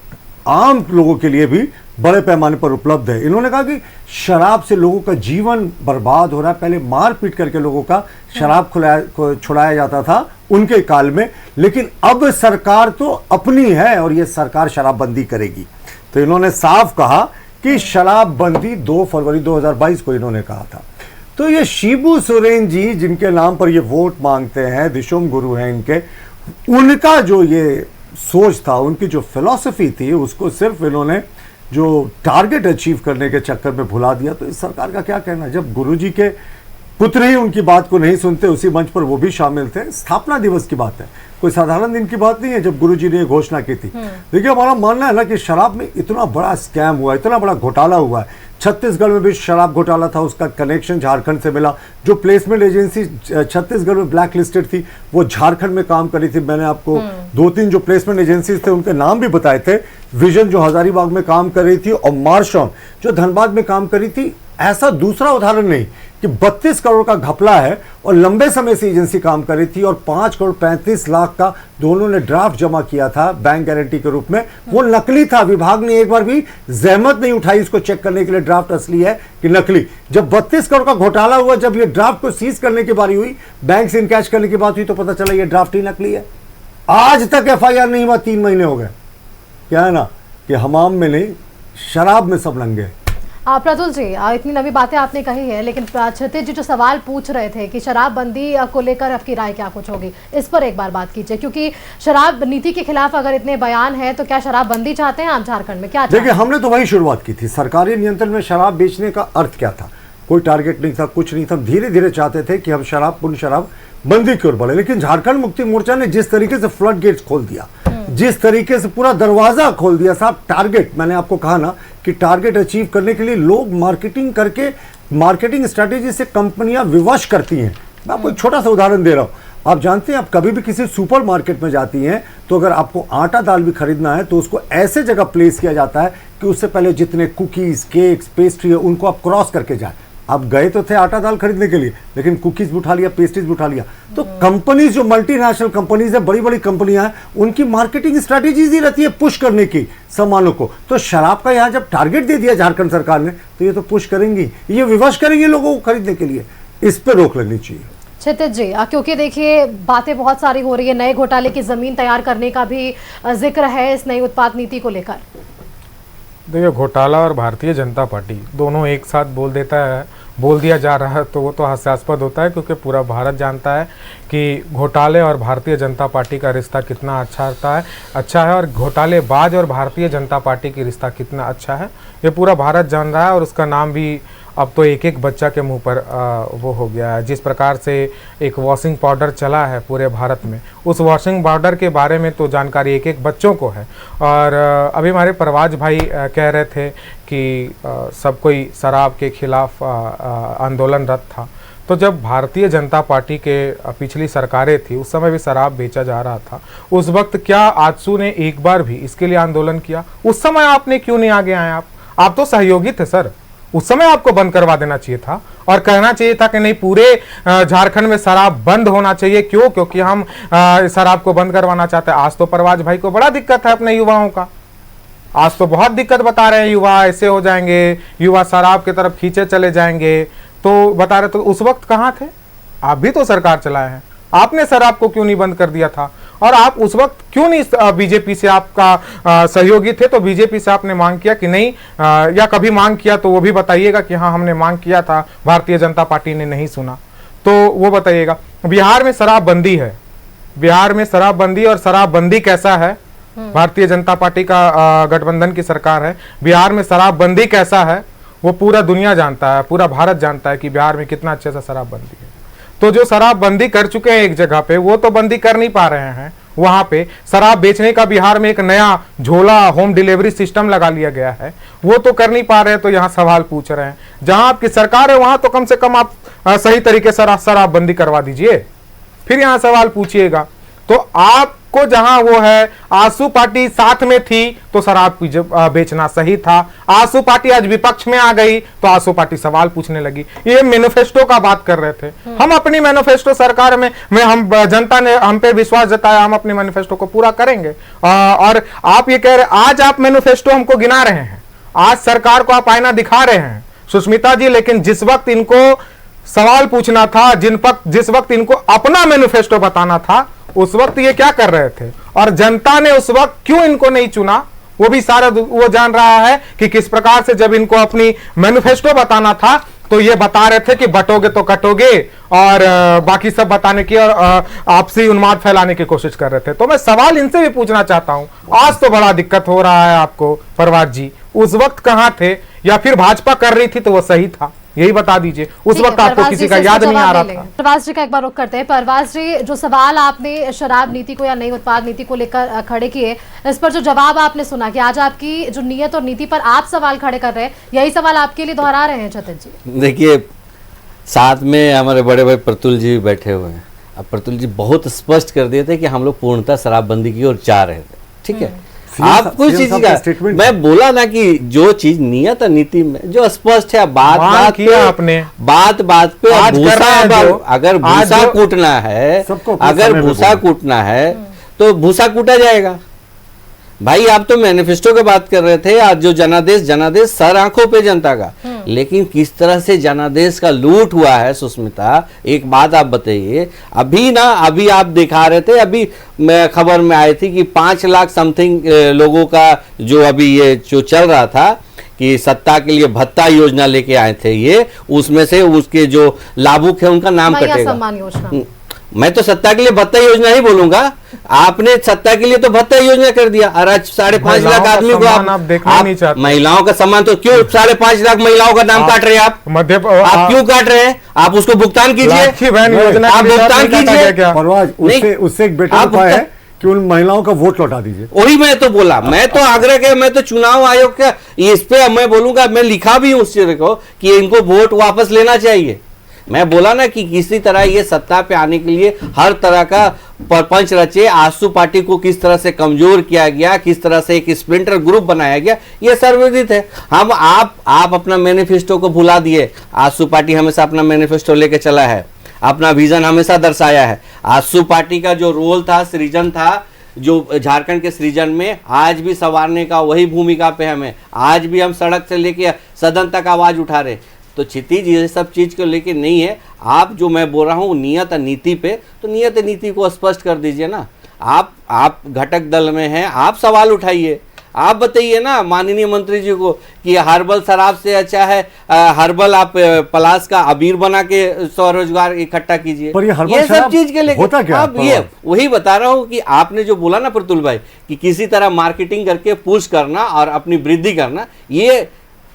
आम लोगों के लिए भी बड़े पैमाने पर उपलब्ध है। इन्होंने कहा कि शराब से लोगों का जीवन बर्बाद हो रहा है। पहले मार पीट करके लोगों का शराब छुड़ाया जाता था उनके काल में, लेकिन अब सरकार तो अपनी है और ये सरकार शराबबंदी करेगी। तो इन्होंने साफ कहा कि शराबबंदी 2 फरवरी 2022 को इन्होंने कहा था। तो ये शिबू सोरेन जी जिनके नाम पर ये वोट मांगते हैं, दिशम गुरु हैं इनके, उनका जो ये सोच था, उनकी जो फिलॉसफी थी, उसको सिर्फ इन्होंने जो टारगेट अचीव करने के चक्कर में भुला दिया। तो इस सरकार का क्या कहना? जब गुरुजी के पुत्र ही उनकी बात को नहीं सुनते, उसी मंच पर वो भी शामिल थे। स्थापना दिवस की बात है, कोई साधारण दिन की बात नहीं है जब गुरुजी ने घोषणा की थी। देखिए, हमारा मानना है ना कि शराब में इतना बड़ा स्कैम हुआ, इतना बड़ा घोटाला हुआ है। छत्तीसगढ़ में भी शराब घोटाला था, उसका कनेक्शन झारखंड से मिला। जो प्लेसमेंट एजेंसी छत्तीसगढ़ में ब्लैक लिस्टेड थी वो झारखंड में काम करी थी। मैंने आपको 2-3 जो प्लेसमेंट एजेंसीज थे उनके नाम भी बताए थे। विजन जो हजारीबाग में काम कर रही थी और मार्शॉन जो धनबाद में काम कर रही थी। ऐसा दूसरा उदाहरण नहीं कि 32 करोड़ का घपला है और लंबे समय से एजेंसी काम कर रही थी और 5 करोड़ 35 लाख का दोनों ने ड्राफ्ट जमा किया था बैंक गारंटी के रूप में। वो नकली था। विभाग ने एक बार भी जहमत नहीं उठाई इसको चेक करने के लिए ड्राफ्ट असली है कि नकली। जब 32 करोड़ का घोटाला हुआ, जब ये ड्राफ्ट को सीज करने की बारी हुई, बैंक से इनकैश करने की बात हुई, तो पता चला ये ड्राफ्ट ही नकली है। आज तक FIR नहीं हुआ, 3 महीने हो गए। क्या है ना कि हमाम में नहीं, शराब में सब लंगे। प्रतुल जी, इतनी लंबी बातें आपने कही है, लेकिन क्षितिज जी जो सवाल पूछ रहे थे कि शराबबंदी को लेकर आपकी राय क्या कुछ होगी, इस पर एक बार बात कीजिए, क्योंकि शराब नीति के खिलाफ अगर इतने बयान हैं तो क्या शराबबंदी चाहते हैं आप झारखंड में? क्या देखिए, हमने तो वही शुरुआत की थी। सरकारी नियंत्रण में शराब बेचने का अर्थ क्या था? कोई टारगेट नहीं था, कुछ नहीं था। धीरे धीरे चाहते थे कि हम पूर्ण शराब बंदी की ओर बढ़े। लेकिन झारखंड मुक्ति मोर्चा ने जिस तरीके से फ्लड गेट्स खोल दिया, जिस तरीके से पूरा दरवाजा खोल दिया साहब, टारगेट, मैंने आपको कहा ना कि टारगेट अचीव करने के लिए लोग मार्केटिंग करके, मार्केटिंग स्ट्रेटेजी से कंपनियां विवश करती हैं। मैं आपको एक छोटा सा उदाहरण दे रहा हूं। आप जानते हैं, आप कभी भी किसी सुपर मार्केट में जाती हैं तो अगर आपको आटा दाल भी खरीदना है तो उसको ऐसे जगह प्लेस किया जाता है कि उससे पहले जितने कुकीज, केक्स, पेस्ट्री है उनको आप क्रॉस करके जाए। आप गए तो थे आटा दाल खरीदने के लिए, लेकिन कुकीज भी उठा लिया, पेस्ट्रीज भी उठा लिया। तो कंपनीज, जो मल्टीनेशनल कंपनीज है, बड़ी बड़ी कंपनियां हैं, उनकी मार्केटिंग स्ट्रेटेजीज ही रहती है पुश करने की सामानों को। तो शराब का यहां जब टारगेट दे दिया झारखंड सरकार ने, तो ये तो पुश करेंगी, ये विवश करेंगे लोगों को खरीदने के लिए। इस पर रोक लगनी चाहिए। क्षितिज जी, क्योंकि देखिए बातें बहुत सारी हो रही है, नए घोटाले की जमीन तैयार करने का भी जिक्र है इस नई उत्पाद नीति को लेकर। देखिए, घोटाला और भारतीय जनता पार्टी दोनों एक साथ बोल दिया जा रहा है तो वो तो हास्यास्पद होता है, क्योंकि पूरा भारत जानता है कि घोटाले और भारतीय जनता पार्टी का रिश्ता कितना अच्छा है और घोटालेबाज और भारतीय जनता पार्टी की रिश्ता कितना अच्छा है, ये पूरा भारत जान रहा है। और उसका नाम भी अब तो एक एक बच्चा के मुंह पर वो हो गया है। जिस प्रकार से एक वॉशिंग पाउडर चला है पूरे भारत में, उस वॉशिंग पाउडर के बारे में तो जानकारी एक एक बच्चों को है। और अभी हमारे परवाज भाई कह रहे थे कि सब कोई शराब के खिलाफ आंदोलनरत था। तो जब भारतीय जनता पार्टी के पिछली सरकारें थी, उस समय भी शराब बेचा जा रहा था। उस वक्त क्या आजसू ने एक बार भी इसके लिए आंदोलन किया? उस समय आपने क्यों नहीं आगे आए? आप तो सहयोगी थे सर। उस समय आपको बंद करवा देना चाहिए था और कहना चाहिए था कि नहीं, पूरे झारखंड में शराब बंद होना चाहिए। क्यों? क्योंकि हम शराब को बंद करवाना चाहते हैं। आज तो परवाज भाई को बड़ा दिक्कत है अपने युवाओं का। आज तो बहुत दिक्कत बता रहे हैं, युवा ऐसे हो जाएंगे, युवा शराब की तरफ खींचे चले जाएंगे। तो बता रहे, तो उस वक्त कहाँ थे? आप भी तो सरकार चलाए हैं, आपने शराब को क्यों नहीं बंद कर दिया था? और आप उस वक्त क्यों नहीं बीजेपी से, आपका सहयोगी थे तो बीजेपी से आपने मांग किया कि नहीं, या कभी मांग किया तो वो भी बताइएगा कि हाँ हमने मांग किया था, भारतीय जनता पार्टी ने नहीं सुना, तो वो बताइएगा। बिहार में शराबबंदी है, बिहार में शराबबंदी, और शराबबंदी कैसा है? भारतीय जनता पार्टी का गठबंधन की सरकार है। बिहार में शराबबंदी कैसा है वो पूरा दुनिया जानता है, पूरा भारत जानता है कि बिहार में कितना अच्छे से शराबबंदी है। तो जो शराबबंदी कर चुके हैं एक जगह पे, वो तो बंदी कर नहीं पा रहे हैं। वहां पे शराब बेचने का बिहार में एक नया झोला होम डिलीवरी सिस्टम लगा लिया गया है, वो तो कर नहीं पा रहे। तो यहाँ सवाल पूछ रहे हैं, जहां आपकी सरकार है वहां तो कम से कम आप सही तरीके से शराबबंदी करवा दीजिए, फिर यहाँ सवाल पूछिएगा। तो आपको जहां वो है, आसू पार्टी साथ में थी तो शराब बेचना सही था। आसू पार्टी आज विपक्ष में आ गई तो आसू पार्टी सवाल पूछने लगी। ये मैनिफेस्टो का बात कर रहे थे, हम अपनी मैनिफेस्टो सरकार में हम जनता ने हम पे विश्वास जताया, हम अपने मैनिफेस्टो को पूरा करेंगे। और आप ये कह रहे, आज आप मैनिफेस्टो हमको गिना रहे हैं, आज सरकार को आप आईना दिखा रहे हैं सुष्मिता जी, लेकिन जिस वक्त इनको सवाल पूछना था, जिस वक्त इनको अपना मैनिफेस्टो बताना था, उस वक्त ये क्या कर रहे थे? और जनता ने उस वक्त क्यों इनको नहीं चुना, वो भी सारा वो जान रहा है कि किस प्रकार से जब इनको अपनी मैनिफेस्टो बताना था तो ये बता रहे थे कि बटोगे तो कटोगे, और बाकी सब बताने की और आपसी उन्माद फैलाने की कोशिश कर रहे थे। तो मैं सवाल इनसे भी पूछना चाहता हूं, आज तो बड़ा दिक्कत हो रहा है आपको परवाज जी, उस वक्त कहां थे? या फिर भाजपा कर रही थी तो वो सही था, यही बता दीजिए। उस वक्त आपको किसी का याद नहीं आ रहा था। परवाज जी का एक बार रुख करते हैं। परवाज जी, जो सवाल आपने शराब नीति को या नई उत्पाद नीति को लेकर खड़े किए, इस पर जो जवाब आपने सुना कि आज आपकी जो नीयत और नीति पर आप सवाल खड़े कर रहे हैं, यही सवाल आपके लिए दोहरा रहे हैं क्षितिज जी? देखिए, साथ में हमारे बड़े भाई प्रतुल जी बैठे हुए हैं। अब प्रतुल जी बहुत स्पष्ट कर दिए थे कि हम लोग पूर्णतः शराबबंदी की ओर जा रहे थे, ठीक है। आप कुछ चीज का मैं बोला ना कि जो चीज नियत और नीति में जो स्पष्ट है, बात किया आपने, बात पे अगर भूसा कूटना है, अगर भूसा कूटना है तो भूसा कूटा जाएगा। भाई आप तो मैनिफेस्टो की बात कर रहे थे, आज जो जनादेश सर आंखों पे जनता का, लेकिन किस तरह से जनादेश का लूट हुआ है सुष्मिता, एक बात आप बताइए। अभी आप दिखा रहे थे, अभी खबर में आई थी कि 5 लाख समथिंग लोगों का जो अभी ये जो चल रहा था कि सत्ता के लिए भत्ता योजना लेके आए थे ये, उसमें से उसके जो लाभुक है उनका नाम कटेगा। सम्मान योजना, मैं तो सत्ता के लिए भत्ता योजना ही बोलूंगा। आपने सत्ता के लिए तो भत्ता योजना कर दिया और आज 5.5 लाख आदमी को आप देखना नहीं चाहते। महिलाओं का सम्मान तो क्यों 5.5 लाख महिलाओं का नाम काट रहे हैं आप? आप क्यों काट रहे हैं? आप उसको भुगतान कीजिए, आप भुगतान कीजिए। परवाज, उससे एक बेटा उपाय है कि उन महिलाओं का वोट लौटा दीजिए। वही मैं तो बोला, मैं तो आग्रह किया, मैं तो चुनाव आयोग का इस पे मैं बोलूंगा, मैं लिखा भी हूं उस चीज को कि इनको वोट वापस लेना चाहिए। मैं बोला ना कि किसी तरह ये सत्ता पे आने के लिए हर तरह का परपंच रचे, आजसू पार्टी को किस तरह से कमजोर किया गया, किस तरह से एक स्प्लिंटर ग्रुप बनाया गया, ये सर्वविदित है। हम आप अपना मैनिफेस्टो को भुला दिए। आजसू पार्टी हमेशा अपना मैनिफेस्टो लेके चला है, अपना विजन हमेशा दर्शाया है। आजसू पार्टी का जो रोल था, सृजन था, जो झारखंड के सृजन में, आज भी संवारने का वही भूमिका पे हमें। आज भी हम सड़क से लेके सदन तक आवाज उठा रहे। तो क्षितिज ये सब चीज को लेके नहीं है। आप जो मैं बोल रहा हूँ नियत नीति पे, तो नियत नीति को स्पष्ट कर दीजिए ना। आप घटक दल में हैं, आप सवाल उठाइए, आप बताइए ना माननीय मंत्री जी को कि हर्बल शराब से अच्छा है हर्बल आप पलाश का अबीर बना के स्वरोजगार इकट्ठा कीजिए। पर ये सब चीज के लेके होता क्या? आप ये वही बता रहा हूँ कि आपने जो बोला ना प्रतुल भाई कि किसी तरह मार्केटिंग करके पुश करना और अपनी वृद्धि करना, ये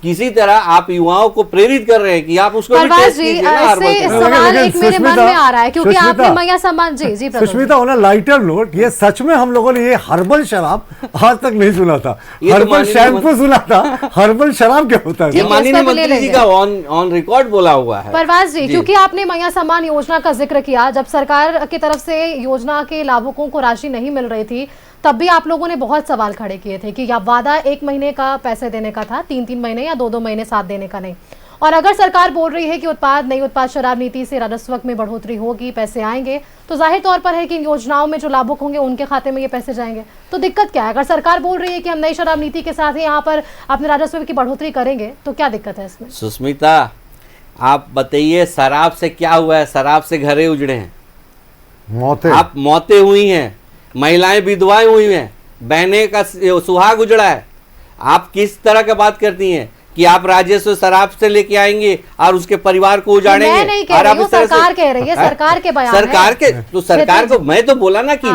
किसी तरह आप युवाओं को प्रेरित कर रहे हैं कि आप उसको भी टेस्ट कीजिए ना। ऐसे सवाल एक मेरे मन में आ रहा है क्योंकि आपने मैया सम्मान ji Sushmita, on a lighter note, ये सच में हम लोगों ने ये हर्बल शराब आज तक नहीं सुना था। हर्बल शैम्पू सुना था, हर्बल शराब क्या होता है? ये माननीय मंत्री जी का ऑन रिकॉर्ड बोला हुआ है। परवाज जी, क्योंकि आपने मैया सम्मान योजना का जिक्र किया, जब सरकार की तरफ से योजना के लाभुकों को राशि नहीं मिल रही थी तब भी आप लोगों ने बहुत सवाल खड़े किए थे कि वादा 1 महीने का पैसे देने का था, 3-3 महीने या 2-2 महीने साथ देने का नहीं। और अगर सरकार बोल रही है कि नई उत्पाद शराब नीति से राजस्व में बढ़ोतरी होगी, पैसे आएंगे, तो जाहिर तौर पर है कि इन योजनाओं में जो लाभुक होंगे उनके खाते में ये पैसे जाएंगे। तो दिक्कत क्या है? अगर सरकार बोल रही है कि हम नई शराब नीति के साथ ही यहाँ पर अपने राजस्व की बढ़ोतरी करेंगे, तो क्या दिक्कत है इसमें? सुष्मिता, आप बताइए शराब से क्या हुआ है? शराब से घरे उजड़े हैं, मौतें हुई हैं, महिलाएं विधवाएं हुई हैं, बहने का सुहाग उजड़ा है। आप किस तरह की बात करती हैं कि आप राजस्व शराब से लेके आएंगे और उसके परिवार को उजाड़ेंगे? मैं नहीं कह रही हूं, सरकार कह रही है, सरकार के बयान सरकार के तो सरकार को मैं तो बोला ना कि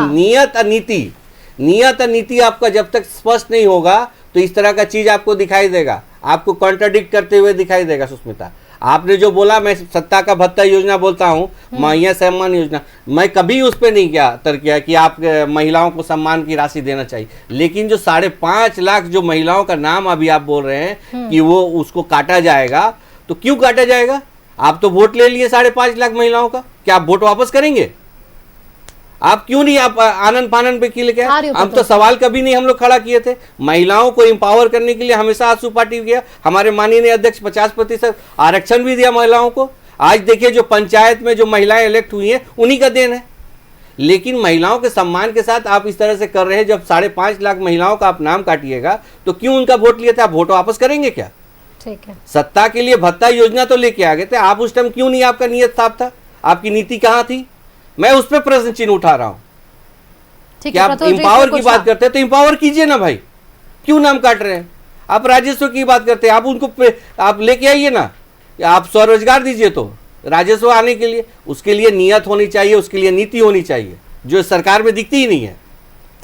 नियत नीति आपका जब तक स्पष्ट नहीं होगा तो इस तरह का चीज आपको दिखाई देगा, आपको कॉन्ट्राडिक्ट करते हुए दिखाई देगा। सुष्मिता, आपने जो बोला, मैं सत्ता का भत्ता योजना बोलता हूँ, मैया सम्मान योजना, मैं कभी उस पर नहीं किया कि आप महिलाओं को सम्मान की राशि देना चाहिए। लेकिन जो 5.5 लाख जो महिलाओं का नाम अभी आप बोल रहे हैं कि वो उसको काटा जाएगा, तो क्यों काटा जाएगा? आप तो वोट ले लिए 5.5 लाख महिलाओं का, क्या आप वोट वापस करेंगे? आप क्यों नहीं आप आनंद फानंद पे किले क्या? हम तो सवाल कभी नहीं हम लोग खड़ा किए थे। महिलाओं को एम्पावर करने के लिए हमेशा आजसू पार्टी गया, हमारे माननीय अध्यक्ष 50% आरक्षण भी दिया महिलाओं को। आज देखिए जो पंचायत में जो महिलाएं इलेक्ट हुई हैं उन्हीं का देन है। लेकिन महिलाओं के सम्मान के साथ आप इस तरह से कर रहे हैं। जब 5.5 लाख महिलाओं का आप नाम काटिएगा तो क्यों उनका वोट लिए थे? आप वोट वापस करेंगे क्या? ठीक है, सत्ता के लिए भत्ता योजना तो लेके आ गए थे आप, उस टाइम क्यों नहीं आपका नियत साफ था? आपकी नीति कहाँ थी? मैं उस पर प्रश्न चिन्ह उठा रहा हूं कि आप इंपावर की बात करते हैं तो इंपावर कीजिए ना भाई, क्यों नाम काट रहे हैं? आप राजस्व की बात करते हैं, आप उनको आप लेके आइए ना, आप स्वरोजगार दीजिए तो राजस्व आने के लिए, उसके लिए नियत होनी चाहिए, उसके लिए नीति होनी चाहिए, जो सरकार में दिखती ही नहीं है।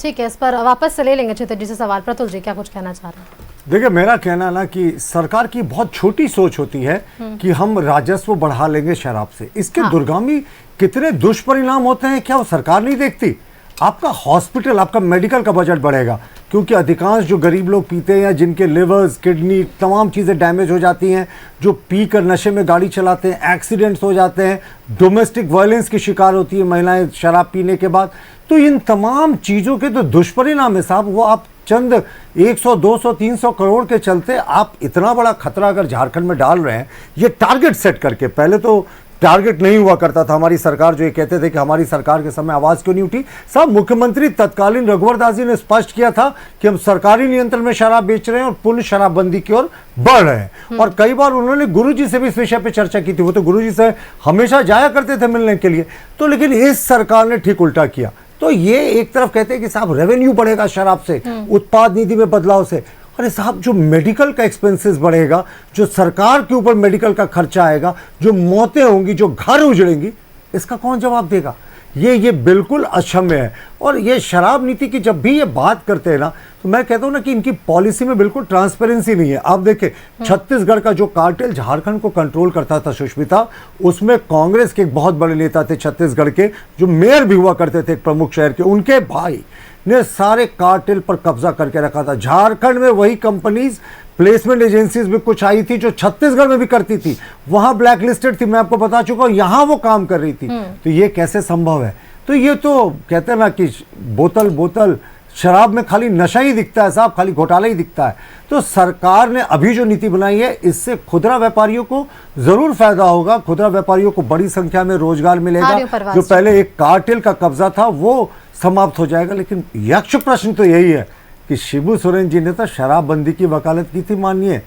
ठीक है, इस पर वापस से ले लेंगे क्षितिज जी से सवाल। प्रतुल जी, क्या कुछ कहना चाह रहे हैं? देखिए, मेरा कहना ना कि सरकार की बहुत छोटी सोच होती है कि हम राजस्व बढ़ा लेंगे शराब से। इसके दुर्गामी कितने दुष्परिणाम होते हैं क्या वो सरकार नहीं देखती? आपका हॉस्पिटल, आपका मेडिकल का बजट बढ़ेगा, क्योंकि अधिकांश जो गरीब लोग पीते हैं या जिनके लिवर्स, किडनी, तमाम चीज़ें डैमेज हो जाती हैं, जो पी कर नशे में गाड़ी चलाते हैं, एक्सीडेंट्स हो जाते हैं, डोमेस्टिक वायलेंस की शिकार होती है महिलाएं शराब पीने के बाद, तो इन तमाम चीज़ों के तो दुष्परिणाम है साहब। वो आप चंद 100, 200, 300 करोड़ के चलते आप इतना बड़ा खतरा अगर झारखंड में डाल रहे हैं, ये टारगेट सेट करके। पहले तो टारगेट नहीं हुआ करता था। हमारी सरकार जो ये कहते थे कि हमारी सरकार के समय आवाज क्यों नहीं उठी, साहब मुख्यमंत्री तत्कालीन रघुवर दास जी ने स्पष्ट किया था कि हम सरकारी नियंत्रण में शराब बेच रहे हैं और पूर्ण शराबबंदी की ओर बढ़ रहे हैं। और कई बार उन्होंने गुरुजी से भी इस विषय पे चर्चा की थी, वो तो गुरुजी से हमेशा जाया करते थे मिलने के लिए। तो लेकिन इस सरकार ने ठीक उल्टा किया। तो ये एक तरफ कहते हैं कि साहब रेवेन्यू बढ़ेगा शराब से, उत्पाद नीति में बदलाव से। अरे साहब जो मेडिकल का एक्सपेंसेस बढ़ेगा, जो सरकार के ऊपर मेडिकल का खर्चा आएगा, जो मौतें होंगी, जो घर उजड़ेंगी, इसका कौन जवाब देगा? ये बिल्कुल अक्षम्य है। और ये शराब नीति की जब भी ये बात करते हैं ना, तो मैं कहता हूं ना कि इनकी पॉलिसी में बिल्कुल ट्रांसपेरेंसी नहीं है। आप देखें छत्तीसगढ़ का जो कार्टेल झारखंड को कंट्रोल करता था सुष्मिता, उसमें कांग्रेस के एक बहुत बड़े नेता थे छत्तीसगढ़ के, जो मेयर भी हुआ करते थे एक प्रमुख शहर के, उनके भाई ने सारे कार्टेल पर कब्जा करके रखा था। झारखंड में वही कंपनीज, प्लेसमेंट एजेंसीज भी कुछ आई थी जो छत्तीसगढ़ में भी करती थी, वहां ब्लैक लिस्टेड थी, मैं आपको बता चुका हूं, यहां वो काम कर रही थी। तो ये कैसे संभव है? तो ये तो कहते हैं ना कि बोतल बोतल शराब में खाली नशा ही दिखता है साहब, खाली घोटाला ही दिखता है। तो सरकार ने अभी जो नीति बनाई है, इससे खुदरा व्यापारियों को जरूर फायदा होगा, खुदरा व्यापारियों को बड़ी संख्या में रोजगार मिलेगा। जो पहले एक कार्टेल का कब्जा था वो समाप्त हो जाएगा। लेकिन यक्ष प्रश्न तो यही है कि शिबू सोरेन जी ने तो शराबबंदी की वकालत की थी, मानिए,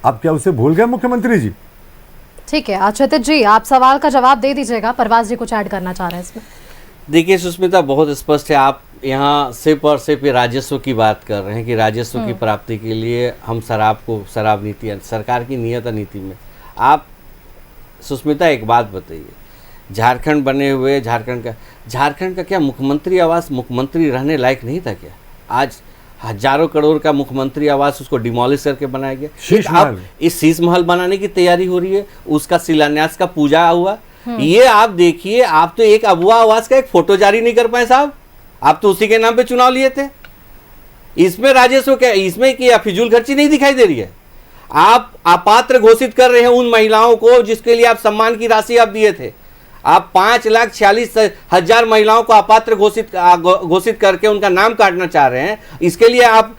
आप क्या उसे भूल गए मुख्यमंत्री जी? ठीक है अच्युत जी, आप सवाल का जवाब दे दीजिएगा, परवाज जी कुछ ऐड करना चाह रहे हैं इसमें। देखिए सुष्मिता, बहुत स्पष्ट है, आप यहाँ सिर्फ और सिर्फ राजस्व की बात कर रहे हैं कि राजस्व की प्राप्ति के लिए हम शराब नीति, सरकार की नियत नीति में। आप सुष्मिता एक बात बताइए, झारखंड बने हुए, झारखंड का क्या मुख्यमंत्री आवास मुख्यमंत्री रहने लायक नहीं था क्या? आज हजारों करोड़ का मुख्यमंत्री आवास उसको डिमोलिश करके बनाया गया। अब इस शीश महल बनाने की तैयारी हो रही है, उसका शिलान्यास का पूजा हुआ। ये आप देखिए, आप तो एक अबुआ आवास का एक फोटो जारी नहीं कर पाए साहब, आप तो उसी के नाम पे चुनाव लिए थे। इसमें राजस्व क्या, इसमें क्या फिजूल खर्ची नहीं दिखाई दे रही है? आप अपात्र घोषित कर रहे हैं उन महिलाओं को जिसके लिए आप सम्मान की राशि आप दिए थे। आप 5,46,000 महिलाओं को अपात्र घोषित करके उनका नाम काटना चाह रहे हैं। इसके लिए आप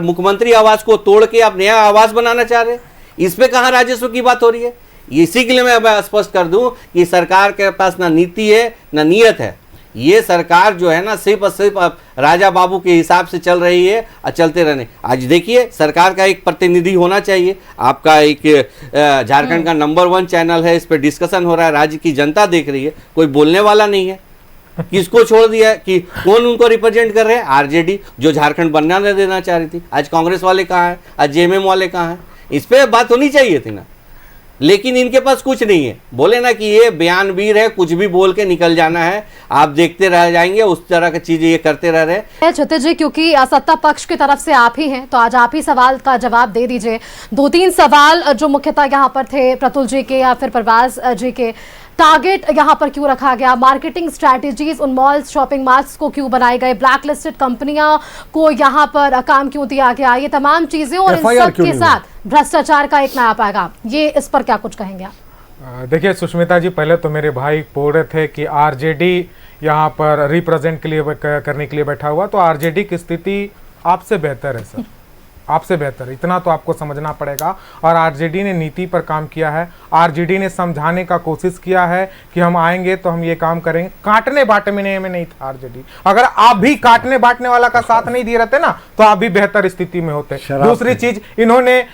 मुख्यमंत्री आवास को तोड़ के आप नया आवास बनाना चाह रहे हैं। इसमें कहां राजस्व की बात हो रही है? इसी के लिए मैं स्पष्ट कर दूं कि सरकार के पास ना नीति है ना नीयत है। ये सरकार जो है ना सिर्फ और सिर्फ राजा बाबू के हिसाब से चल रही है और चलते रहने। आज देखिए, सरकार का एक प्रतिनिधि होना चाहिए, आपका एक झारखंड का नंबर 1 चैनल है, इस पे डिस्कशन हो रहा है, राज्य की जनता देख रही है, कोई बोलने वाला नहीं है। किसको छोड़ दिया है कि कौन उनको रिप्रेजेंट कर रहे हैं? आरजेडी जो झारखंड बनना नहीं देना चाह रही थी, आज कांग्रेस वाले कहाँ हैं, आज जेएमएम वाले कहाँ हैं? इस पे बात होनी चाहिए थी ना, लेकिन इनके पास कुछ नहीं है। बोले ना कि ये बयानवीर है, कुछ भी बोल के निकल जाना है, आप देखते रह जाएंगे, उस तरह की चीजें ये करते रह रहे हैं। छत्तीस जी, क्योंकि सत्ता पक्ष की तरफ से आप ही हैं, तो आज आप ही सवाल का जवाब दे दीजिए। 2-3 सवाल जो मुख्यतः यहाँ पर थे, प्रतुल जी के या फिर परवाज जी के। टारगेट यहाँ पर क्यों रखा गया? मार्केटिंग स्ट्रैटेजीज उन मॉल्स, शॉपिंग मॉल्स को क्यों बनाए गए? ब्लैक लिस्टेड कंपनियां को यहाँ पर काम क्यों दिया गया? ये तमाम चीजें और इन सब के साथ भ्रष्टाचार का एक नया पैगाम, ये इस पर क्या कुछ कहेंगे आप? देखिए सुष्मिता जी, पहले तो मेरे भाई बोल रहे थे कि आरजेडी यहाँ पर रिप्रेजेंट के लिए करने के लिए बैठा हुआ, तो आरजेडी की स्थिति आपसे बेहतर है सर, आपसे बेहतर, इतना तो आपको समझना पड़ेगा। और आरजेडी ने नीति पर काम किया है, आरजेडी ने समझाने का कोशिश किया है कि हम आएंगे तो हम ये काम करेंगे। काटने बांटने में नहीं था आरजेडी। अगर आप भी काटने बांटने वाला का साथ नहीं दिए रहते ना, तो आप भी बेहतर स्थिति में होते। दूसरी चीज, इन्होंने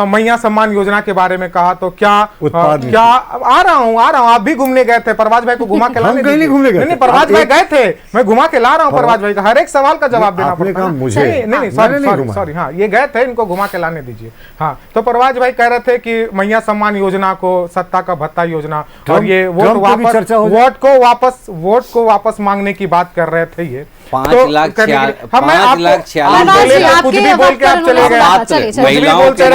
मैया सम्मान योजना के बारे में कहा, तो क्या आ रहा हूँ आप भी घूमने गए थे, परवाज भाई को घुमा के लाने नहीं, परवाज भाई गए थे, मैं घुमा के ला रहा हूँ परवाज भाई का, हर एक सवाल का जवाब देना पड़ता है। नहीं, सॉरी, हाँ ये गए थे, इनको घुमा के लाने दीजिए। हाँ, तो परवाज भाई कह रहे थे कि मैया सम्मान योजना को सत्ता का भत्ता योजना, और ये वोट को वापस मांगने की बात कर रहे थे। ये 5,46,000 कुछ भी बोल के आप चले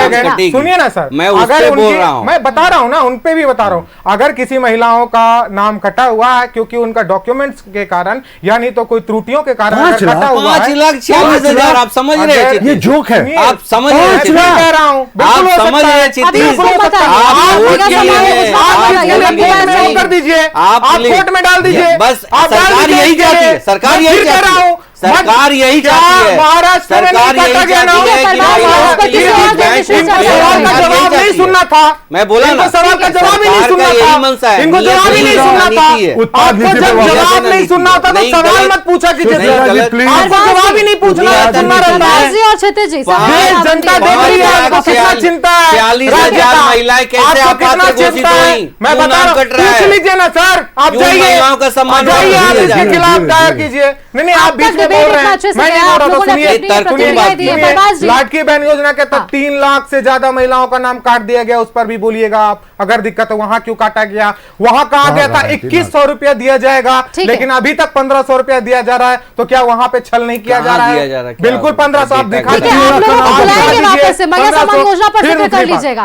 गए। सुनिए ना सर, मैं उस पे बोल रहा हूँ, मैं बता रहा हूँ ना, उन पे भी बता रहा हूँ। अगर किसी महिलाओं का नाम कटा हुआ है क्योंकि उनका डॉक्यूमेंट्स के कारण या नहीं तो कोई त्रुटियों के कारण कटा हुआ है, 5,46,000 आप समझ रहे हैं? ये जोक है, आप समझ रहे हैं? कह रहा हूँ, आप समझ रहे हैं? कर दीजिए, आप कोर्ट में डाल दीजिए, बस सरकार यही चाहती है, सरकार यही चाहती है, सरकार यही चाहती है, महाराष्ट्र में सरकार यही चाहती है कि जवाब नहीं सुनना सुनना था। मैं बोला इनको ना, सवाल का जवाब ही नहीं सरकार सुनना का यही मंशा था, है। इनको जवाब ही नहीं सुनना था। आपको जब जवाब नहीं सुनना होता तो सवाल मत पूछा कीजिए, आपको जवाब ही नहीं पूछना सुनना रहता है। जी और क्षितिज जी देश जनता देख रही है, आपको कितना चिंता है, 42,000 महिलाएं कैसे आपको कितना अपात्र घोषित चिंता है, हुई? मैं क्यों बता नाम रहा हूं, कट रहा है? पूछ लीजिए ना सर, आप क्यों जाइए, महिलाओं का सम्मान जाइए, आप नहीं इसके किया खिलाफ जाता? दायर कीजिए। नहीं आप बीच में बोल रहे हैं, मैं नहीं बोल रहा था, सुनिए, लाडकी बहन योजना के तहत 3 लाख से ज्यादा महिलाओं का नाम काट दिया गया, उस पर भी बोलिएगा आप, अगर दिक्कत है वहां क्यों काटा गया। वहां कहा गया था 2100 रुपया दिया जाएगा, लेकिन अभी तक 1500 रुपया दिया जा रहा है, तो क्या वहां पे छल नहीं किया जा रहा है? बिल्कुल 1500 आप दिखा दीजिए।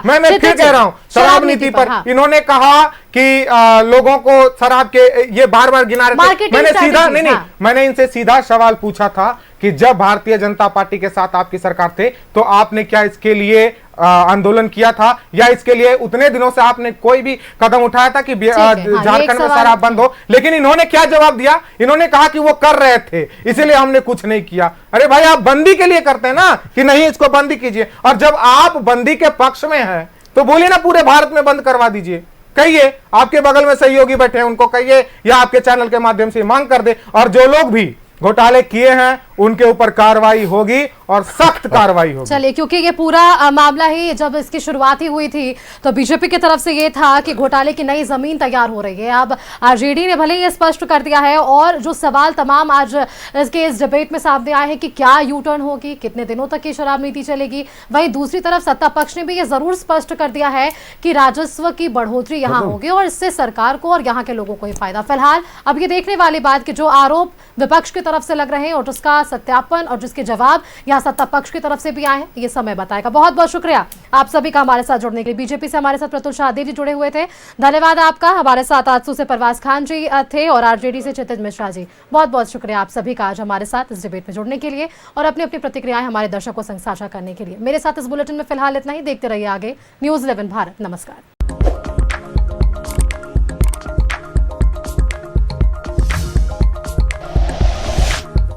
मैं फिर कह रहा हूँ शराब नीति पर इन्होंने कहा कि लोगों को शराब के ये बार गिना रहे थे। मैंने सीधा नहीं, मैंने इनसे सीधा सवाल पूछा था कि जब भारतीय जनता पार्टी के साथ आपकी सरकार थे तो आपने क्या इसके लिए आंदोलन किया था, या इसके लिए उतने दिनों से आपने कोई भी कदम उठाया था कि झारखंड में शराब बंद हो? लेकिन इन्होंने क्या जवाब दिया, इन्होंने कहा कि वो कर रहे थे इसीलिए हमने कुछ नहीं किया। अरे भाई आप बंदी के लिए करते हैं ना कि नहीं इसको बंदी कीजिए, और जब आप बंदी के पक्ष में हैं तो बोलिए ना पूरे भारत में बंद करवा दीजिए। कहिए, आपके बगल में सहयोगी बैठे हैं उनको कहिए, या आपके चैनल के माध्यम से मांग कर दे, और जो लोग भी घोटाले किए हैं उनके ऊपर कार्रवाई होगी और सख्त कार्रवाई होगी। चलिए, क्योंकि ये पूरा मामला ही जब इसकी शुरुआत ही हुई थी तो बीजेपी की तरफ से ये था कि घोटाले की नई जमीन तैयार हो रही है। अब आरजेडी ने भले ही स्पष्ट कर दिया है, और जो सवाल तमाम आज इसके इस डिबेट में सामने आए हैं कि क्या यू टर्न होगी, कितने दिनों तक ये शराब नीति चलेगी, वहीं दूसरी तरफ सत्ता पक्ष ने भी ये जरूर स्पष्ट कर दिया है कि राजस्व की बढ़ोतरी यहाँ होगी और इससे सरकार को और यहाँ के लोगों को ही फायदा। फिलहाल अब ये देखने वाली बात कि जो आरोप विपक्ष की तरफ से लग रहे हैं और उसका सत्यापन और जिसके जवाब यहाँ सत्ता पक्ष की तरफ से भी आए हैं, ये समय बताएगा। बहुत बहुत शुक्रिया आप सभी का हमारे साथ जुड़ने के लिए। बीजेपी से हमारे साथ प्रतुल शाहदेव जी जुड़े हुए थे, धन्यवाद आपका। हमारे साथ आजसू से परवाज खान जी थे और आरजेडी से क्षितिज मिश्रा जी, बहुत बहुत शुक्रिया आप सभी का आज हमारे साथ इस डिबेट में जुड़ने के लिए और अपनी अपनी प्रतिक्रियाएं हमारे दर्शकों संग साझा करने के लिए। मेरे साथ इस बुलेटिन में फिलहाल इतना ही। देखते रहिए आगे न्यूज़ 11 भारत। नमस्कार।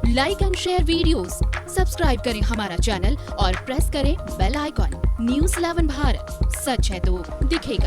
Like and share videos, subscribe करें हमारा चैनल और प्रेस करें बेल आइकॉन। न्यूज़ 11 भारत, सच है तो दिखेगा।